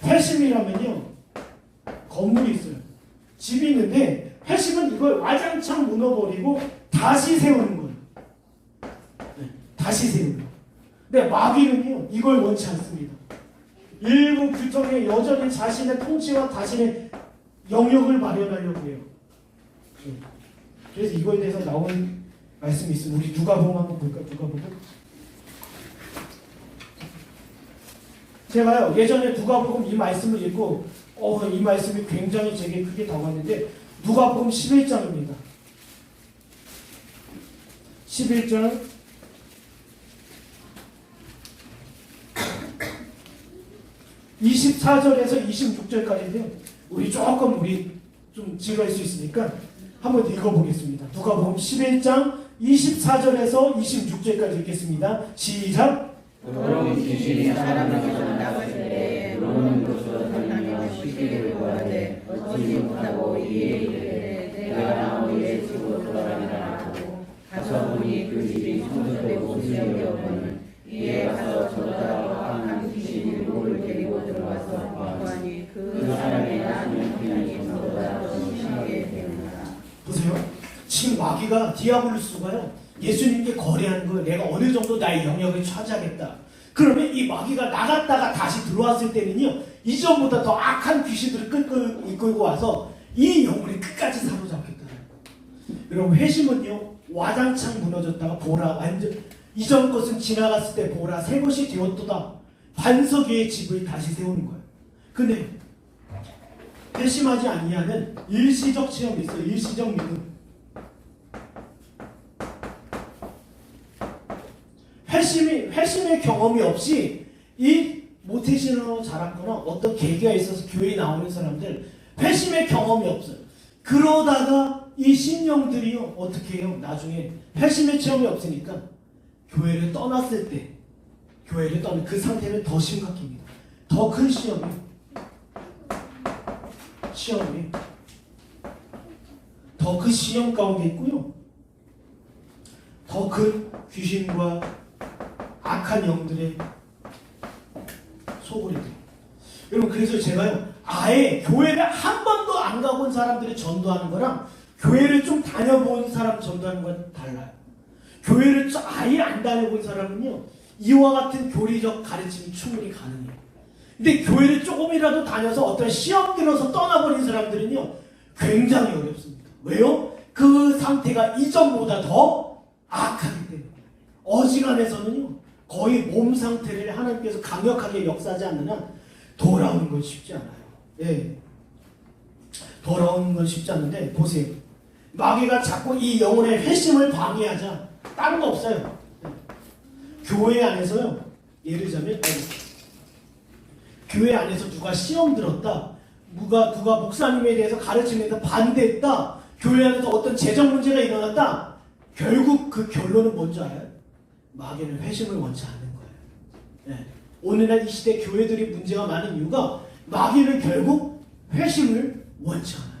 회심이라면요. 건물이 있어요. 집이 있는데 회심은 이걸 와장창 무너버리고 다시 세우는 거예요. 네. 다시 세우는 거예요. 근데 마귀는요. 이걸 원치 않습니다. 일부 규정에 여전히 자신의 통치와 자신의 영역을 마련하려고 해요. 네. 그래서 이거에 대해서 나온 말씀이 있습니다. 우리 누가복음 한번 볼까요? 누가복음. 제가요 예전에 누가복음 이 말씀을 읽고 이 말씀이 굉장히 제게 크게 다가왔는데 누가복음 11장입니다. 11장 24절에서 26절까지인데요. 우리 좀 지루할 수 있으니까 한번 읽어보겠습니다. 누가복음 11장 24절에서 26절까지 읽겠습니다. 시작. 그럼 귀신이 사람에게서 나갔을 때 노는 곳으로 설명하여 시기를 구하되 얻지 못하고 이에 이르되 내가 너희의 집으로 돌아가리라 하고 가서 보니 그 집이 청소되고 수영되었거늘 이에 가서 저보다 악한 귀신이 누구를 데리고 들어와서 보아니 그 사람의 나는 그냥이 저보다 더 심하게 되었노라. 보세요. 지금 마귀가 디아블로스가요. 예수님께 거래하는 거예요. 내가 어느 정도 나의 영역을 차지하겠다. 그러면 이 마귀가 나갔다가 다시 들어왔을 때는요. 이전보다 더 악한 귀신들을 이끌고 와서 이 영혼을 끝까지 사로잡겠다. 여러분 회심은요. 와장창 무너졌다가 보라 완전 이전 것은 지나갔을 때 보라 새 것이 되었도다. 반석 위의 집을 다시 세우는 거예요. 근데 회심하지 아니하는 일시적 체험이 있어요. 일시적 믿음. 회심의 경험이 없이 이 모태신앙으로 자랐거나 어떤 계기가 있어서 교회에 나오는 사람들 회심의 경험이 없어요. 그러다가 이 신령들이요 어떻게 해요? 나중에 회심의 체험이 없으니까 교회를 떠났을 때 교회를 떠난 그 상태는 더 심각합니다. 더 큰 시험이 더 큰 시험 가운데 있고요. 더 큰 귀신과 악한 영들의 소굴이 돼요. 여러분 그래서 제가요 아예 교회를 한 번도 안 가본 사람들이 전도하는 거랑 교회를 좀 다녀본 사람 전도하는 건 달라요. 교회를 아예 안 다녀본 사람은요 이와 같은 교리적 가르침이 충분히 가능해요. 근데 교회를 조금이라도 다녀서 어떤 시험 들어서 떠나버린 사람들은요 굉장히 어렵습니다. 왜요? 그 상태가 이전보다 더 악하기 때문에 어지간해서는요 거의 몸 상태를 하나님께서 강력하게 역사하지 않는 한 돌아오는 건 쉽지 않아요. 예. 돌아오는 건 쉽지 않은데 보세요. 마귀가 자꾸 이 영혼의 회심을 방해하자 다른 거 없어요. 교회 안에서요. 예를 들자면 교회 안에서 누가 시험 들었다. 누가 목사님에 대해서 가르침에서 반대했다. 교회 안에서 어떤 재정 문제가 일어났다. 결국 그 결론은 뭔지 알아요? 마귀는 회심을 원치 않는 거예요. 네. 오늘날 이 시대 교회들이 문제가 많은 이유가 마귀는 결국 회심을 원치 않아요.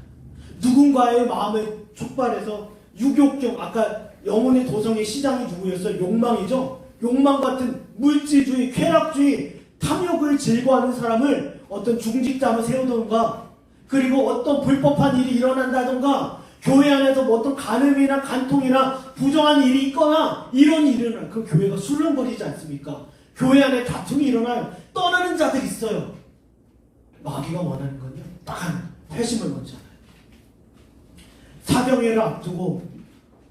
누군가의 마음을 촉발해서 유욕경, 아까 영혼의 도성의 시장이 누구였어요? 욕망이죠. 욕망 같은 물질주의, 쾌락주의, 탐욕을 즐거워하는 사람을 어떤 중직자로 세우던가, 그리고 어떤 불법한 일이 일어난다던가, 교회 안에서 뭐 어떤 간음이나 간통이나 부정한 일이 있거나 이런 일은 그 교회가 술렁거리지 않습니까? 교회 안에 다툼이 일어나요. 떠나는 자들이 있어요. 마귀가 원하는 건요, 딱 하나, 회심을 먼저 하나요. 사병회를 앞두고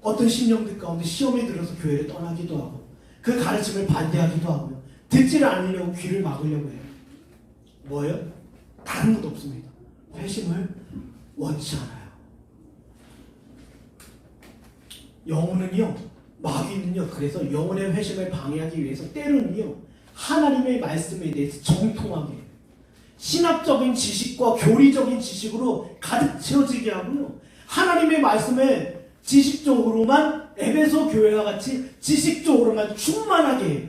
어떤 신령들 가운데 시험에 들어서 교회를 떠나기도 하고 그 가르침을 반대하기도 하고요. 듣지를 않으려고 귀를 막으려고 해요. 뭐예요? 다른 것도 없습니다. 회심을 원치 않아요. 영혼은요, 마귀는요, 그래서 영혼의 회심을 방해하기 위해서 때로는요, 하나님의 말씀에 대해서 정통하게 신학적인 지식과 교리적인 지식으로 가득 채워지게 하고요, 하나님의 말씀에 지식적으로만, 에베소 교회와 같이 지식적으로만 충만하게 해요.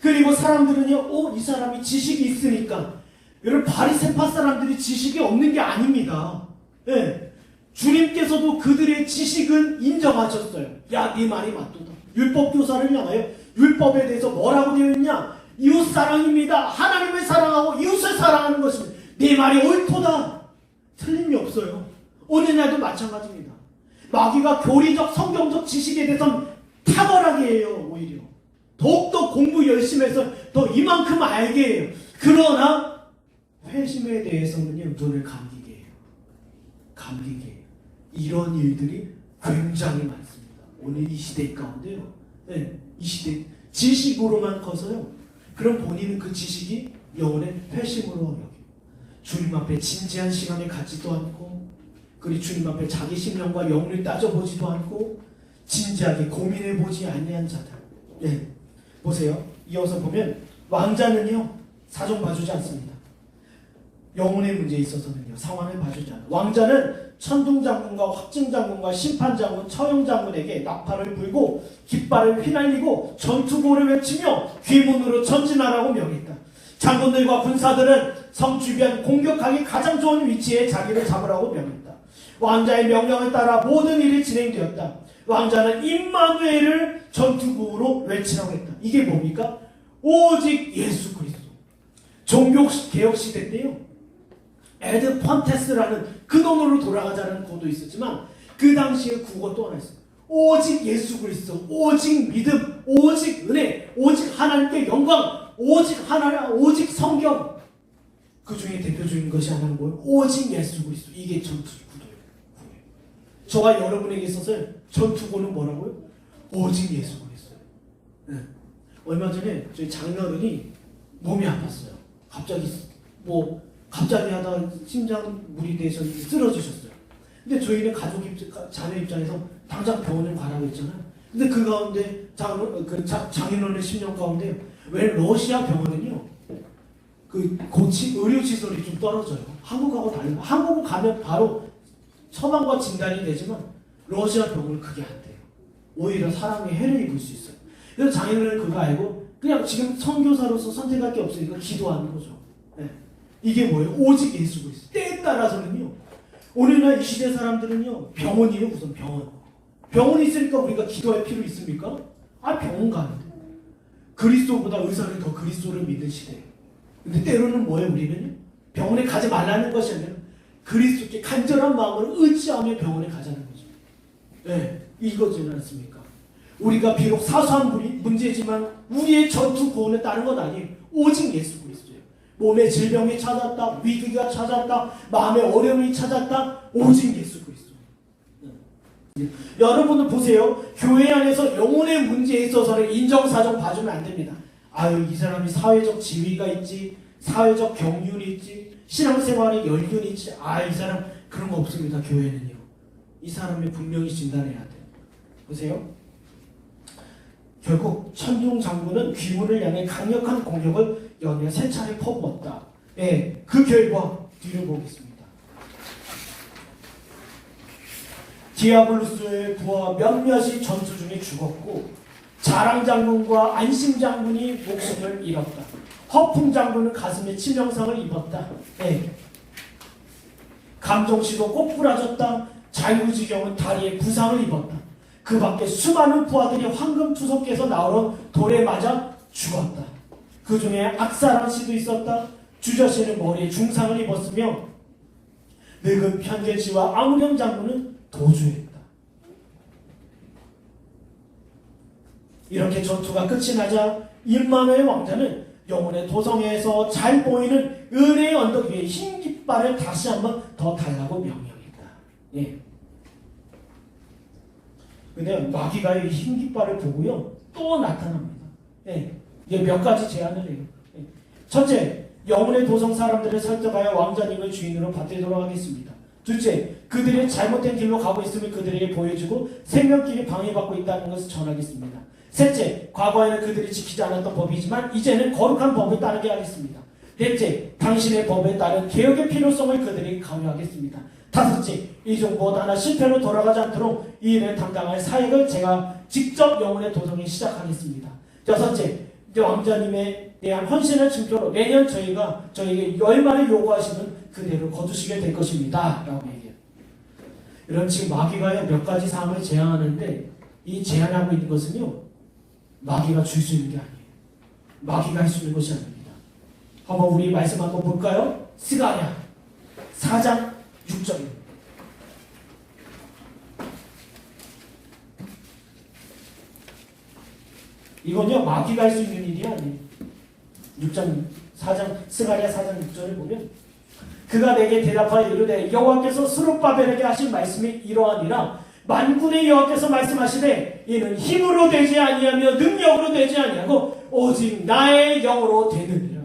그리고 사람들은요, 이 사람이 지식이 있으니까. 여러분, 바리새파 사람들이 지식이 없는 게 아닙니다. 예. 주님께서도 그들의 지식은 인정하셨어요. 야, 네 말이 맞도다. 율법 교사를 향하여 율법에 대해서 뭐라고 되어 있냐? 이웃 사랑입니다. 하나님을 사랑하고 이웃을 사랑하는 것입니다. 네 말이 옳도다. 틀림이 없어요. 오늘날도 마찬가지입니다. 마귀가 교리적 성경적 지식에 대해서 탁월하게 해요. 오히려 더욱더 공부 열심히 해서 더 이만큼 알게 해요. 그러나 회심에 대해서는요, 눈을 감기게 해요. 감기게 해요. 이런 일들이 굉장히 많습니다. 오늘 이 시대 가운데요. 네, 이 시대 지식으로만 커서요. 그럼 본인은 그 지식이 영혼의 회심으로 여겨요. 주님 앞에 진지한 시간을 갖지도 않고, 그리고 주님 앞에 자기 심령과 영혼을 따져보지도 않고, 진지하게 고민해보지 아니한 자들. 네, 보세요. 이어서 보면 왕자는요, 사정 봐주지 않습니다. 영혼의 문제에 있어서는요, 상황을 봐주지 않아요. 왕자는 천둥장군과 확증장군과 심판장군, 처형장군에게 나팔을 불고 깃발을 휘날리고 전투구호를 외치며 귀문으로 전진하라고 명했다. 장군들과 군사들은 성 주변 공격하기 가장 좋은 위치에 자기를 잡으라고 명했다. 왕자의 명령을 따라 모든 일이 진행되었다. 왕자는 임마누엘을 전투구호로 외치라고 했다. 이게 뭡니까? 오직 예수 그리스도. 종교개혁 시대 때요, 에드 펀테스라는 그 돈으로 돌아가자는 구호도 있었지만, 그 당시에 구호가 또 하나 있어요. 오직 예수 그리스도, 오직 믿음, 오직 은혜, 오직 하나님께 영광, 오직 하나님, 오직 성경. 그 중에 대표적인 것이 하나는 뭐예요? 오직 예수 그리스도. 이게 전투구호예요. 저와 여러분에게 있어서 전투구호는 뭐라고요? 오직 예수 그리스도. 네. 얼마 전에 저희 장인어른이 몸이 아팠어요. 갑자기 하다가 심장 무리돼서 쓰러지셨어요. 근데 저희는 자녀 입장에서 당장 병원을 가라고 했잖아요. 근데 그 가운데 장인어른의 심령 가운데 왜 러시아 병원은요, 그 의료시설이 좀 떨어져요. 한국하고 다르고, 한국은 가면 바로 처방과 진단이 되지만 러시아 병원은 그게 안 돼요. 오히려 사람이 해를 입을 수 있어요. 그래서 장인어른은 그거 알고 그냥 지금 선교사로서 선택할 게 없으니까 기도하는 거죠. 네. 이게 뭐예요? 오직 예수 그리스도. 때에 따라서는요, 오늘날 이 시대 사람들은요, 병원이에요. 우선 병원이 있으니까 우리가 기도할 필요 있습니까? 병원 가는데 그리스도보다 의사는 더 그리스도를 믿는 시대예요. 근데 때로는 뭐예요? 우리는요, 병원에 가지 말라는 것이 아니라 그리스도께 간절한 마음으로 의지하며 병원에 가자는 거죠. 네, 이거지 않습니까? 우리가 비록 사소한 문제지만 우리의 전투 구호는 다른 건 아니에요. 오직 예수 그리스도예요. 몸에 질병이 찾았다, 위기가 찾았다, 마음의 어려움이 찾았다, 오직 예수 그리스도. 여러분들 보세요. 교회 안에서 영혼의 문제에 있어서는 인정사정 봐주면 안 됩니다. 이 사람이 사회적 지위가 있지, 사회적 경륜이 있지, 신앙생활에 연륜이 있지, 이 사람 그런 거 없습니다. 교회는요, 이 사람을 분명히 진단해야 돼요. 보세요. 결국 천둥 장군은 귀문을 향해 강력한 공격을 연이어 세 차례 퍼부었다. 예, 그 결과 뒤를 보겠습니다. 디아블루스의 부하 몇몇이 전투 중에 죽었고, 자랑 장군과 안심 장군이 목숨을 잃었다. 허풍 장군은 가슴에 치명상을 입었다. 예. 감정씨도 꼭 부러졌다. 자유지경은 다리에 부상을 입었다. 그 밖에 수많은 부하들이 황금투석에서 나오는 돌에 맞아 죽었다. 그 중에 악사람 씨도 있었다. 주저 씨는 머리에 중상을 입었으며 늙은 편견 씨와 아무령 장군은 도주했다. 이렇게 전투가 끝이 나자 임마누엘 왕자는 영혼의 도성에서 잘 보이는 은혜의 언덕 위에 흰 깃발을 다시 한번 더 달라고 명령했다. 예. 근데 마귀가 이 흰 깃발을 보고요 또 나타납니다. 예. 이게 몇 가지 제안을 해요. 예. 첫째, 영혼의 도성 사람들을 설득하여 왕자님을 주인으로 받들도록 하겠습니다. 둘째, 그들이 잘못된 길로 가고 있음을 그들에게 보여주고 생명길이 방해받고 있다는 것을 전하겠습니다. 셋째, 과거에는 그들이 지키지 않았던 법이지만 이제는 거룩한 법을 따르게 하겠습니다. 넷째, 당신의 법에 따른 개혁의 필요성을 그들에게 강요하겠습니다. 다섯째, 이 중 무엇 하나 실패로 돌아가지 않도록 이 일을 담당할 사역을 제가 직접 영혼의 도성에 시작하겠습니다. 여섯째, 왕자님에 대한 헌신을 증표로 내년 저희가 저에게 열마를 요구하시면 그대로 거두시게 될 것입니다. 라고 얘기해요. 이런 지금 마귀가 몇 가지 사항을 제안하는데 이 제안하고 있는 것은요 마귀가 줄 수 있는 게 아니에요. 마귀가 할 수 있는 것이 아닙니다. 한번 우리 말씀 한번 볼까요? 스가랴 4장 6절입니다. 이건요 마귀가 할 수 있는 일이 아니에요. 4장 스가랴 4장 6절을 보면 그가 내게 대답하여 이르되 여호와께서 스룹바벨에게 하신 말씀이 이러하니라. 만군의 여호와께서 말씀하시되 이는 힘으로 되지 아니하며 능력으로 되지 아니하고 오직 나의 영으로 되느니라.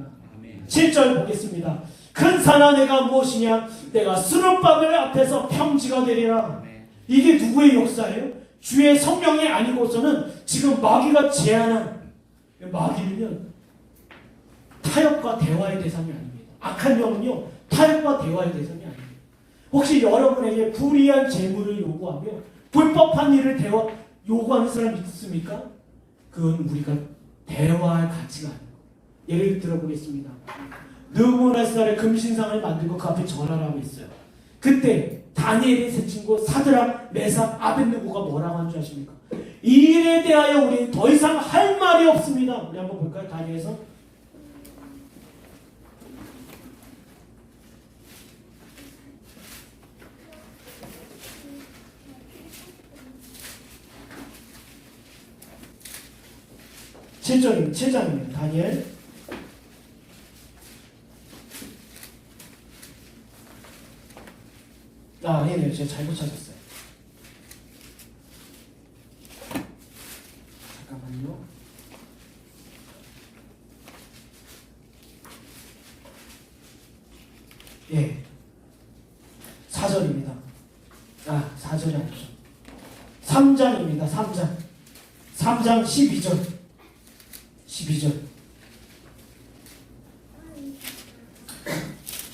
7절 보겠습니다. 큰 산아 내가 무엇이냐? 내가 스룹바벨 앞에서 평지가 되리라. 이게 누구의 역사예요? 주의 성령이 아니고서는 지금 마귀가 제안한 마귀는요 타협과 대화의 대상이 아닙니다. 악한 영은요 타협과 대화의 대상이 아닙니다. 혹시 여러분에게 불이한 재물을 요구하며 불법한 일을 요구하는 사람 있습니까? 그건 우리가 대화할 가치가 아니에요. 예를 들어보겠습니다. 느부갓네살의 금신상을 만들고 그 앞에 절하를 하고 있어요. 그때 다니엘의 세 친구 사드락, 메삭, 아벳느고가 뭐라고 한 줄 아십니까? 이 일에 대하여 우리는 더 이상 할 말이 없습니다. 우리 한번 볼까요? 다니엘서 7장입니다. 다니엘 아니네요. 제가 잘못 찾았어요. 잠깐만요. 예, 4절입니다. 4절이 아니죠. 3장입니다. 3장 12절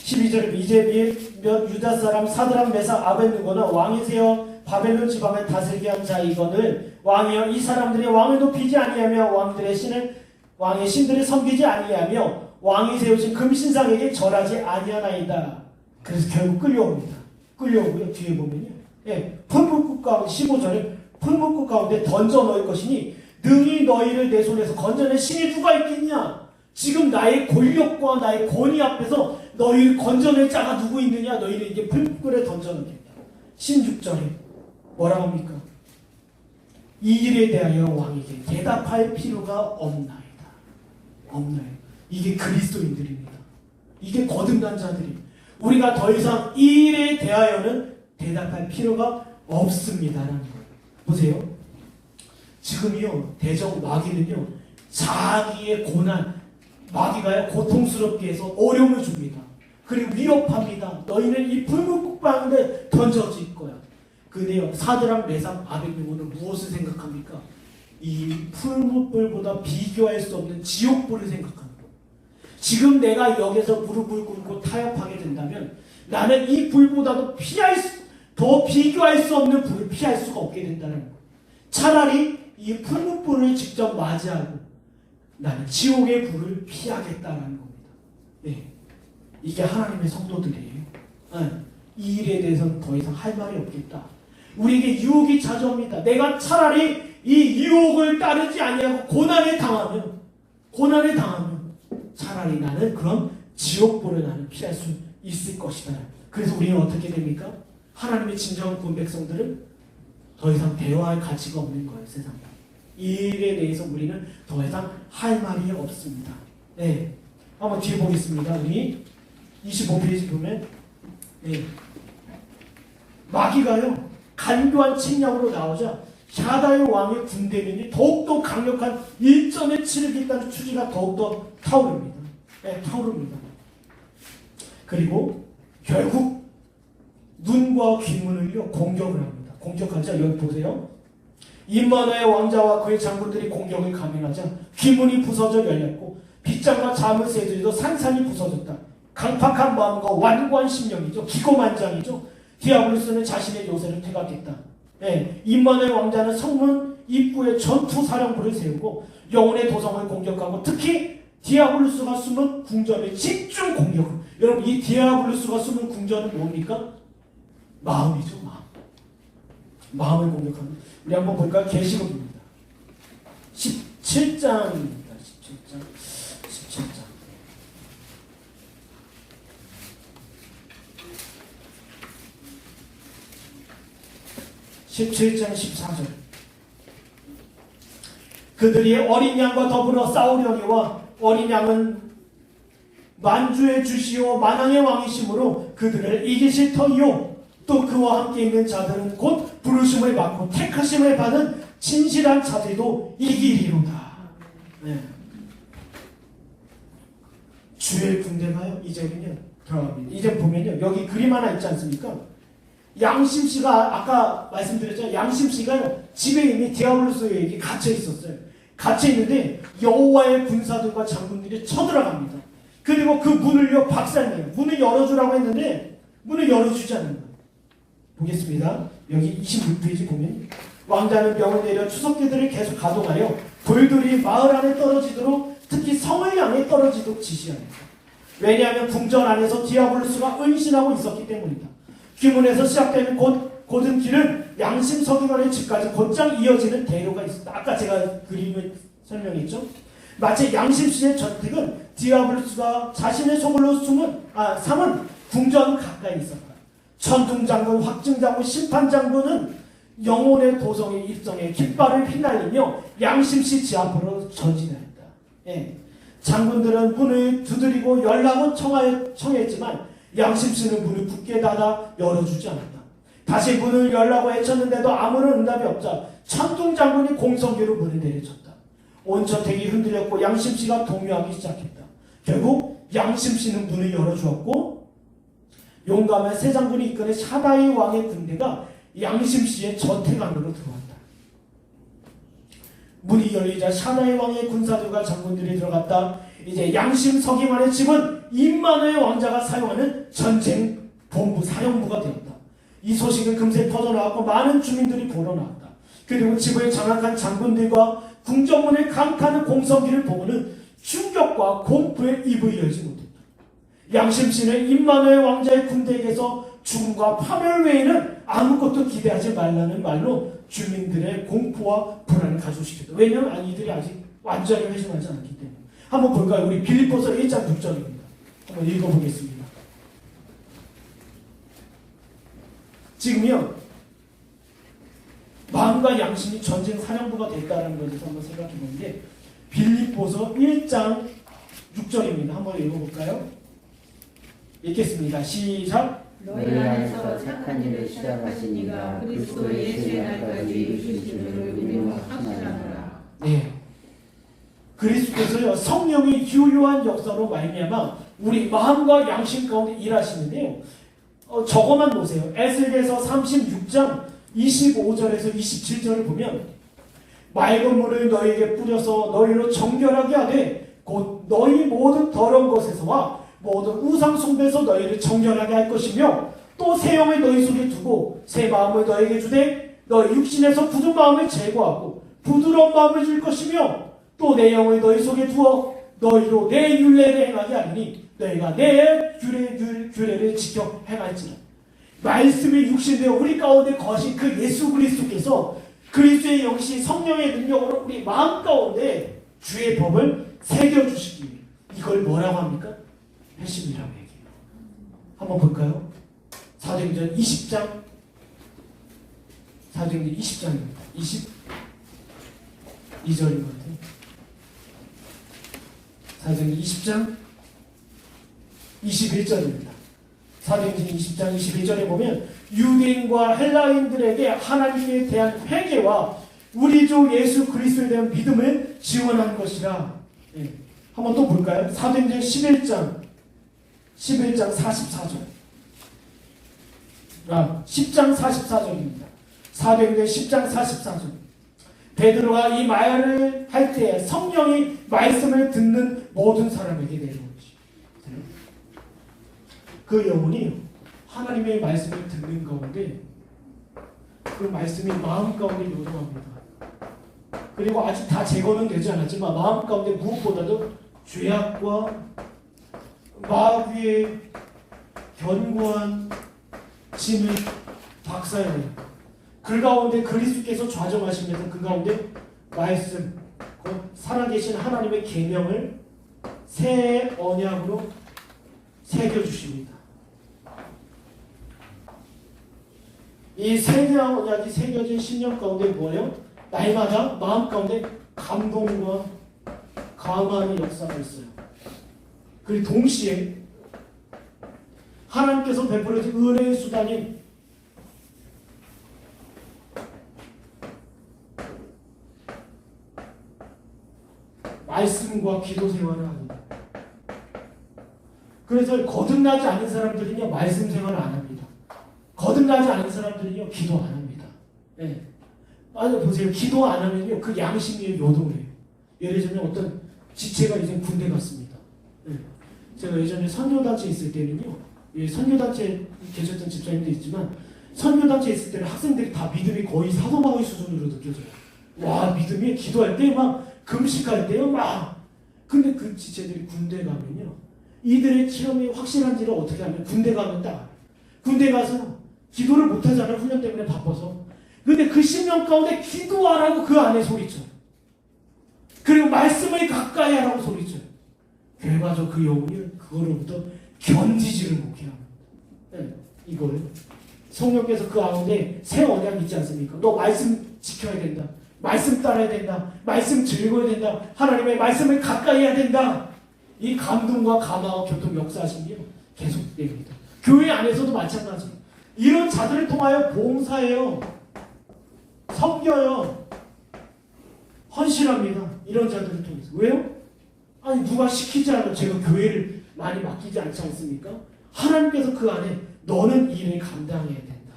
12절에 이제 몇 유다 사람 사드락 메삭 아벳느고는 왕이세요 바벨론 지방을 다스리게 한 자이거늘 왕이여 이 사람들이 왕을 높이지 아니하며 왕의 신들을 섬기지 아니하며 왕이 세우신 금신상에게 절하지 아니하나이다. 그래서 결국 끌려옵니다. 끌려오고요. 뒤에 보면요. 예, 풀무불 가운데 15절에 풀무불 가운데 던져 넣을 것이니 능히 너희를 내 손에서 건져낼 신이 누가 있겠냐? 지금 나의 권력과 나의 권위 앞에서 너희를 건져낼 자가 누구 있느냐? 너희를 이게 풀무불에 던져 넣겠다. 16절에 뭐라고 합니까? 이 일에 대하여 왕에게 대답할 필요가 없나이다. 없나요? 이게 그리스도인들입니다. 이게 거듭난 자들이 우리가 더 이상 이 일에 대하여는 대답할 필요가 없습니다라는 거예요. 보세요. 지금이요 대적 마귀는요 자기의 고난 마귀가 고통스럽게 해서 어려움을 줍니다. 그리고 위협합니다. 너희는 이 풀무불 가운데 던져질 거야. 근데요 사드락 메삭 아벳느고는 무엇을 생각합니까? 이 풀무불보다 비교할 수 없는 지옥불을 생각합니다. 지금 내가 여기서 무릎을 꿇고 타협하게 된다면 나는 이 불보다도 더 비교할 수 없는 불을 피할 수가 없게 된다는 거예요. 차라리 이 풀무불을 직접 맞이하고 나는 지옥의 불을 피하겠다는 겁니다. 네. 이게 하나님의 성도들이에요. 이 일에 대해서는 더 이상 할 말이 없겠다. 우리에게 유혹이 찾아옵니다. 내가 차라리 이 유혹을 따르지 아니하고 고난에 당하면 차라리 나는 그런 지옥불을 나는 피할 수 있을 것이다. 그래서 우리는 어떻게 됩니까? 하나님의 진정한 구원 백성들은 더 이상 대화할 가치가 없는 거예요. 세상에. 이 일에 대해서 우리는 더 이상 할 말이 없습니다. 네, 한번 뒤에 보겠습니다. 우리 25페이지 보면 마귀가요 간교한 책략으로 나오자 샤다의 왕의 군대민이 더욱더 강력한 일전에 치르겠다는 추지가 더욱더 타오릅니다. 타오릅니다. 그리고 결국 눈과 귀문을요 공격을 합니다. 공격하자 여기 보세요. 임마누엘 왕자와 그의 장군들이 공격을 감행하자 귀문이 부서져 열렸고 빗장과 잠을 새들이도 산산이 부서졌다. 강팍한 마음과 완고한 심령이죠. 기고만장이죠. 디아블로스는 자신의 요새를 퇴각했다. 임마누엘 왕자는 성문 입구에 전투 사령부를 세우고 영혼의 도성을 공격하고 특히 디아블로스가 숨은 궁전에 집중 공격. 여러분 이 디아블로스가 숨은 궁전은 뭡니까? 마음이죠. 마음을 공격하는. 우리 한번 볼까요? 계시록입니다. 17장입니다. 17장. 17장 14절. 그들이 어린 양과 더불어 싸우려니와 어린 양은 만주의 주시오 만왕의 왕이시므로 그들을 이기실 터이요 또 그와 함께 있는 자들은 곧 부르심을 받고 택하심을 받은 진실한 자들도 이기리로다. 주의 군대가요 이제는요 들어갑니다. 이제 보면요 여기 그림 하나 있지 않습니까? 양심씨가 아까 말씀드렸죠. 양심씨가요 집에 이미 디아블로스에게 갇혀 있었어요. 갇혀 있는데 여호와의 군사들과 장군들이 쳐들어갑니다. 그리고 그 문을요 박살내요. 문을 열어주라고 했는데 문을 열어주지 않는 거예요. 보겠습니다. 여기 26페이지 보면 왕자는 명을 내려 추석기들을 계속 가동하여 돌들이 마을 안에 떨어지도록 특히 성을 향해 떨어지도록 지시합니다. 왜냐하면 궁전 안에서 디아블로스가 은신하고 있었기 때문이다. 귀문에서 시작되는 곧은 길은 양심 서기관의 집까지 곧장 이어지는 대로가 있습니다. 아까 제가 그림을 설명했죠. 마치 양심씨의 전택은 디아블로스가 자신의 소굴로 삼은 궁전 가까이 있었다. 천둥장군, 확증장군, 심판장군은 영혼의 도성의 입성에 깃발을 휘날리며 양심씨 지 앞으로 전진했다. 장군들은 문을 두드리고 열라고 청했지만 양심씨는 문을 굳게 닫아 열어주지 않았다. 다시 문을 열라고 외쳤는데도 아무런 응답이 없자 천둥장군이 공성기로 문을 내리쳤다. 온 저택이 흔들렸고 양심씨가 동요하기 시작했다. 결국 양심씨는 문을 열어주었고 용감한 새 장군이 이끄는 샤다이 왕의 군대가 양심씨의 저택 안으로 들어왔다. 문이 열리자 샤다이 왕의 군사들과 장군들이 들어갔다. 이제 양심 서기관의 집은 임마누엘 왕자가 사용하는 전쟁 본부 사령부가 되었다. 이 소식은 금세 퍼져나왔고 많은 주민들이 보러 나왔다. 그리고 집을 장악한 장군들과 궁전문을 강타하는 공성기를 보고는 충격과 공포에 입을 열지 못했다. 양심씨는 임마누엘 왕자의 군대에게서 죽음과 파멸 외에는 아무것도 기대하지 말라는 말로 주민들의 공포와 불안을 가져오시켰다. 왜냐하면 이들이 아직 완전히 회심하지 않았기 때문에. 한번 볼까요? 우리 빌립보서 1장 6절입니다. 한번 읽어보겠습니다. 지금요 마음과 양심이 전쟁 사령부가 됐다는 것에서 한번 생각해 보는데 빌립보서 1장 6절입니다. 한번 읽어볼까요? 읽겠습니다. 시작. 너희 안에서 착한 일을 시작하신 이가 그리스도 예수의 날까지 이루실 줄을 우리는 확신하노라. 네. 그리스도께서요 성령의 유효한 역사로 말미암아 우리 마음과 양심 가운데 일하시는데요. 저거만 보세요. 에스겔서 36장 25절에서 27절을 보면 맑은 물을 너희에게 뿌려서 너희로 정결하게 하되 곧 너희 모든 더러운 것에서와 모든 우상 숭배에서 너희를 정결하게 할 것이며 또 새 영을 너희 속에 두고 새 마음을 너희에게 주되 너희 육신에서 굳은 마음을 제거하고 부드러운 마음을 줄 것이며 또 내 영을 너희 속에 두어 너희로 내 율례를 행하게 하리니 너희가 내 규례를 지켜 행할지라. 말씀이 육신되어 우리 가운데 거신 그 예수 그리스도께서 그리스도의 영신 성령의 능력으로 우리 마음 가운데 주의 법을 새겨주시기 위해 이걸 뭐라고 합니까? 회심이라고 얘기해요. 한번 볼까요? 사도행전 20장 사도행전 20장입니다. 22절인 것 같아요. 사도행전 20장 21절입니다. 사도행전 20장 21절에 보면 유대인과 헬라인들에게 하나님에 대한 회개와 우리 주 예수 그리스도에 대한 믿음을 지원한 것이라. 네. 한번 또 볼까요? 사도행전 11장 44절. 10장 44절입니다. 사도행전 10장 44절. 베드로가 이 말을 할 때 성령이 말씀을 듣는 모든 사람에게 내려오지. 그 영혼이 하나님의 말씀을 듣는 가운데 그 말씀이 마음 가운데 요동합니다. 그리고 아직 다 제거는 되지 않았지만 마음 가운데 무엇보다도 죄악과 마귀의 견고한 짐을 박살내요. 그 가운데 그리스도께서 좌정하시면서 그 가운데 말씀, 살아계신 하나님의 계명을 새 언약으로 새겨주십니다. 이 새 언약이 새겨진 신령 가운데 뭐예요? 날마다 마음 가운데 감동과 감화의 역사가 있어요. 그리고 동시에 하나님께서 베풀어진 은혜의 수단인 말씀과 기도 생활을 합니다. 그래서 거듭나지 않은 사람들은요 말씀 생활을 안 합니다. 거듭나지 않은 사람들은요 기도 안 합니다. 네. 아니 보세요. 기도 안 하면요 그 양심이 요동을 해요. 예를 들면 어떤 지체가 이제 군대 갔습니다. 네. 제가 예전에 선교단체 있을 때는요, 선교단체 계셨던 집사님도 있지만 선교단체 있을 때는 학생들이 다 믿음이 거의 사도바울 수준으로 느껴져요. 와 믿음이 기도할 때 막 금식할 때요 막. 근데 그 지체들이 군대 가면요 이들의 체험이 확실한지를 어떻게 하면 군대 가면 딱 군대 가서 기도를 못하잖아요. 훈련 때문에 바빠서. 근데 그 심령 가운데 기도하라고 그 안에 소리쳐요. 그리고 말씀을 가까이 하라고 소리쳐요. 결과적으로 그 영혼이 그거로부터 견디지를 못해요. 네, 이거예요. 성령께서 그 가운데 새 언약이 있지 않습니까? 너 말씀 지켜야 된다. 말씀 따라야 된다. 말씀 즐거워야 된다. 하나님의 말씀을 가까이 해야 된다. 이 감동과 감화와 교통 역사하심이 계속됩니다. 교회 안에서도 마찬가지. 이런 자들을 통하여 봉사해요. 섬겨요. 헌신합니다. 이런 자들을 통해서. 왜요? 아니 누가 시키지 않아도 제가 교회를 많이 맡기지 않지 않습니까? 하나님께서 그 안에 너는 이 일을 감당해야 된다.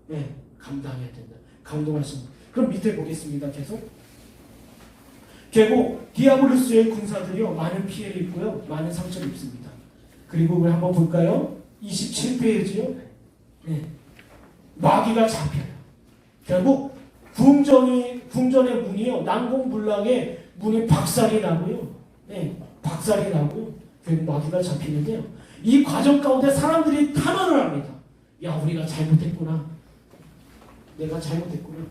네, 감당해야 된다. 감동하십니다. 그럼 밑에 보겠습니다. 결국 디아블로스의 군사들이요 많은 피해를 입고요 많은 상처를 입습니다. 그리고 우리 한번 볼까요? 27페이지요. 네. 마귀가 잡혀요. 결국 궁전의 문이요 난공불락의 문이 박살이 나고요. 네, 박살이 나고요. 결국 마귀가 잡히는데요. 이 과정 가운데 사람들이 탄원을 합니다. 야 우리가 잘못했구나. 내가 잘못했구나.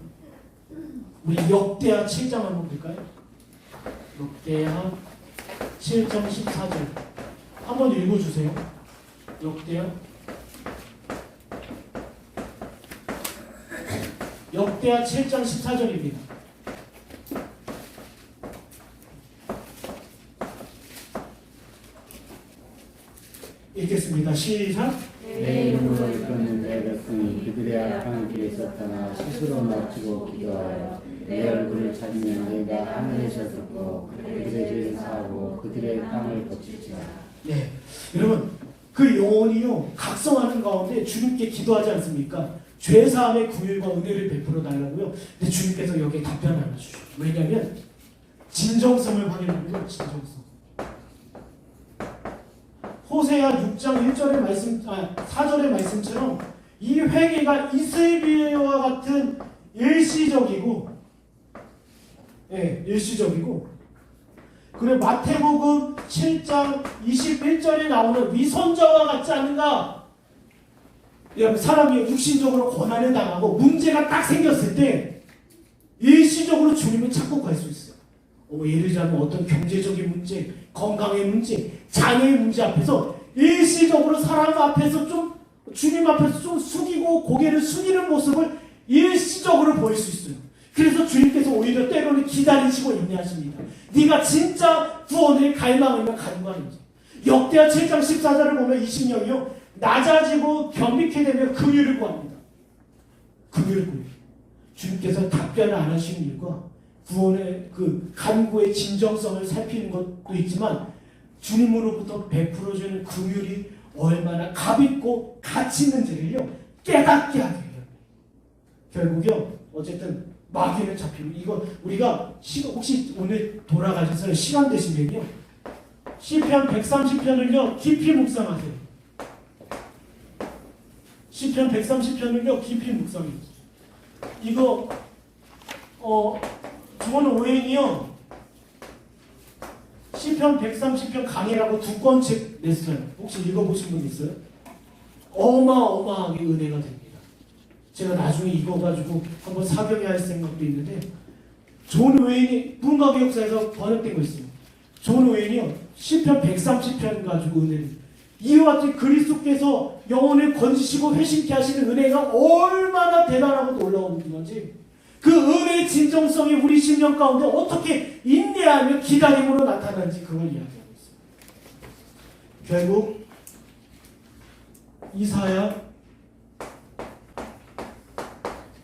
우리 역대하 7장 한번 볼까요? 역대하 7장 14절 한번 읽어주세요. 역대하 7장 14절입니다. 읽겠습니다. 시작. 내 이름으로 이끄는 내 백성이 그들의 악한 길에서 떠나 스스로 낮추고 기도하여 내 얼굴을 찾으면 내가 하늘에서 듣고 그들의 죄를 사하고 그들의 땅을 고칠지라. 네, 여러분 그 영혼이요 각성하는 가운데 주님께 기도하지 않습니까? 죄사함의 구휼과 은혜를 베풀어 달라고요. 근데 주님께서 여기에 답변을 안 해주셔요. 왜냐하면 진정성을 확인합니다. 진정성. 호세아 6장 1절의 말씀, 4절의 말씀처럼 이 회개가 이슬비와 같은 일시적이고, 일시적이고, 그리고 마태복음 7장 21절에 나오는 위선자와 같지 않은가? 여러분 사람이 육신적으로 고난을 당하고 문제가 딱 생겼을 때 일시적으로 주님을 찾고 갈 수 있어요. 예를 들자면 어떤 경제적인 문제, 건강의 문제, 장애의 문제 앞에서 일시적으로 사람 앞에서 좀 주님 앞에서 좀 숙이고 고개를 숙이는 모습을 일시적으로 보일 수 있어요. 그래서 주님께서 오히려 때로는 기다리시고 인내하십니다. 네가 진짜 구원을 갈망하면 가는 거 아니지. 역대하 7장 14절을 보면 이 심령이요 낮아지고 겸비케 되면 긍휼을 구합니다. 긍휼을 구해요. 주님께서 답변을 안 하시는 이유가 구원의 그 간구의 진정성을 살피는 것도 있지만 주님으로부터 베풀어주는 긍휼이 얼마나 값있고 가치 있는지를요 깨닫게 하게 해요. 결국요 어쨌든 마귀는 잡히고 이거 우리가 혹시 오늘 돌아가셔서 시간 되시면요 시편 130편을요 깊이 묵상하세요. 시편 130편을요 깊이 묵상해요. 이거 존 오웬이요 시편 130편 강의라고 두 권 책 냈어요. 혹시 읽어보신 분 있어요? 어마어마하게 은혜가 됩니다. 제가 나중에 이거 가지고 한번 사경해야 할 생각도 있는데 존 오웬이 문과교 역사에서 번역된 거 있습니다. 존 오웬이요 시편 130편 가지고 은혜를 이와 같이 그리스도께서 영혼을 건지시고 회심케 하시는 은혜가 얼마나 대단하고 놀라운 건지 그 은혜의 진정성이 우리 심령 가운데 어떻게 인내하며 기다림으로 나타나는지 그걸 이야기하고 있습니다. 결국 이사야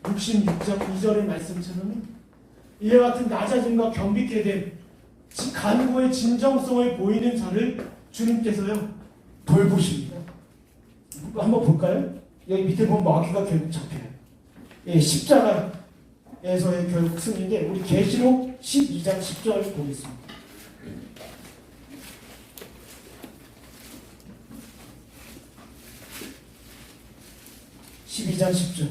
66장 2절의 말씀처럼 이와 같은 낮아짐과 겸비케 된 간구의 진정성을 보이는 자를 주님께서요 돌보십니다. 한번 볼까요? 여기 밑에 보면 마귀가 결국 잡혀요. 예, 십자가에서의 결국 승리인데 우리 계시록 12장 10절 보겠습니다. (12장 10절)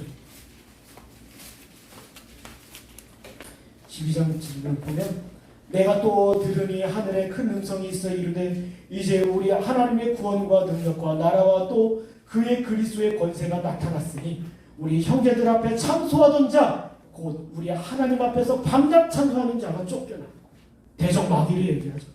12장 10절 보면 내가 또 들으니 하늘에 큰 음성이 있어 이르되 이제 우리 하나님의 구원과 능력과 나라와 또 그의 그리스도의 권세가 나타났으니 우리 형제들 앞에 참소하던 자 곧 우리 하나님 앞에서 밤낮 참소하는 자가 쫓겨나. 대적 마귀를 얘기하죠.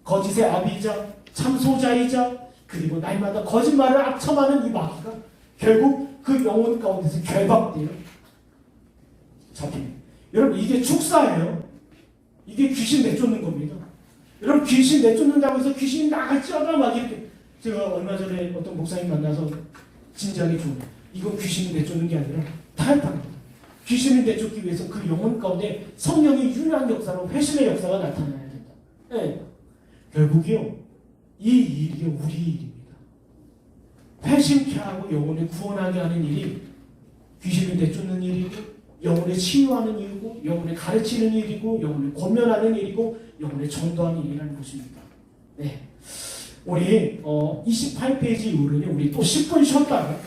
거짓의 아비이자 참소자이자 그리고 날마다 거짓말을 악첨하는 이 마귀가 결국 그 영혼 가운데서 결박돼요. 잡힙니다. 여러분 이게 축사예요. 이게 귀신 내쫓는 겁니다. 여러분 귀신 내쫓는다고 해서 귀신이 나갈지어다 막 이렇게 제가 얼마 전에 어떤 목사님 만나서 진지하게 좀 이건 귀신이 내쫓는 게 아니라 타협합니다. 귀신을 내쫓기 위해서 그 영혼 가운데 성령의 유일한 역사로 회심의 역사가 나타나야 된다. 네. 결국이요 이 일이요 우리 일입니다. 회심케 하고 영혼을 구원하게 하는 일이 귀신을 내쫓는 일이고 영혼을 치유하는 일이고 영혼을 가르치는 일이고 영혼을 권면하는 일이고 영혼을 전도하는 일이라는 것입니다. 네, 우리 28페이지 이후로는 우리 또 10분 쉬었다가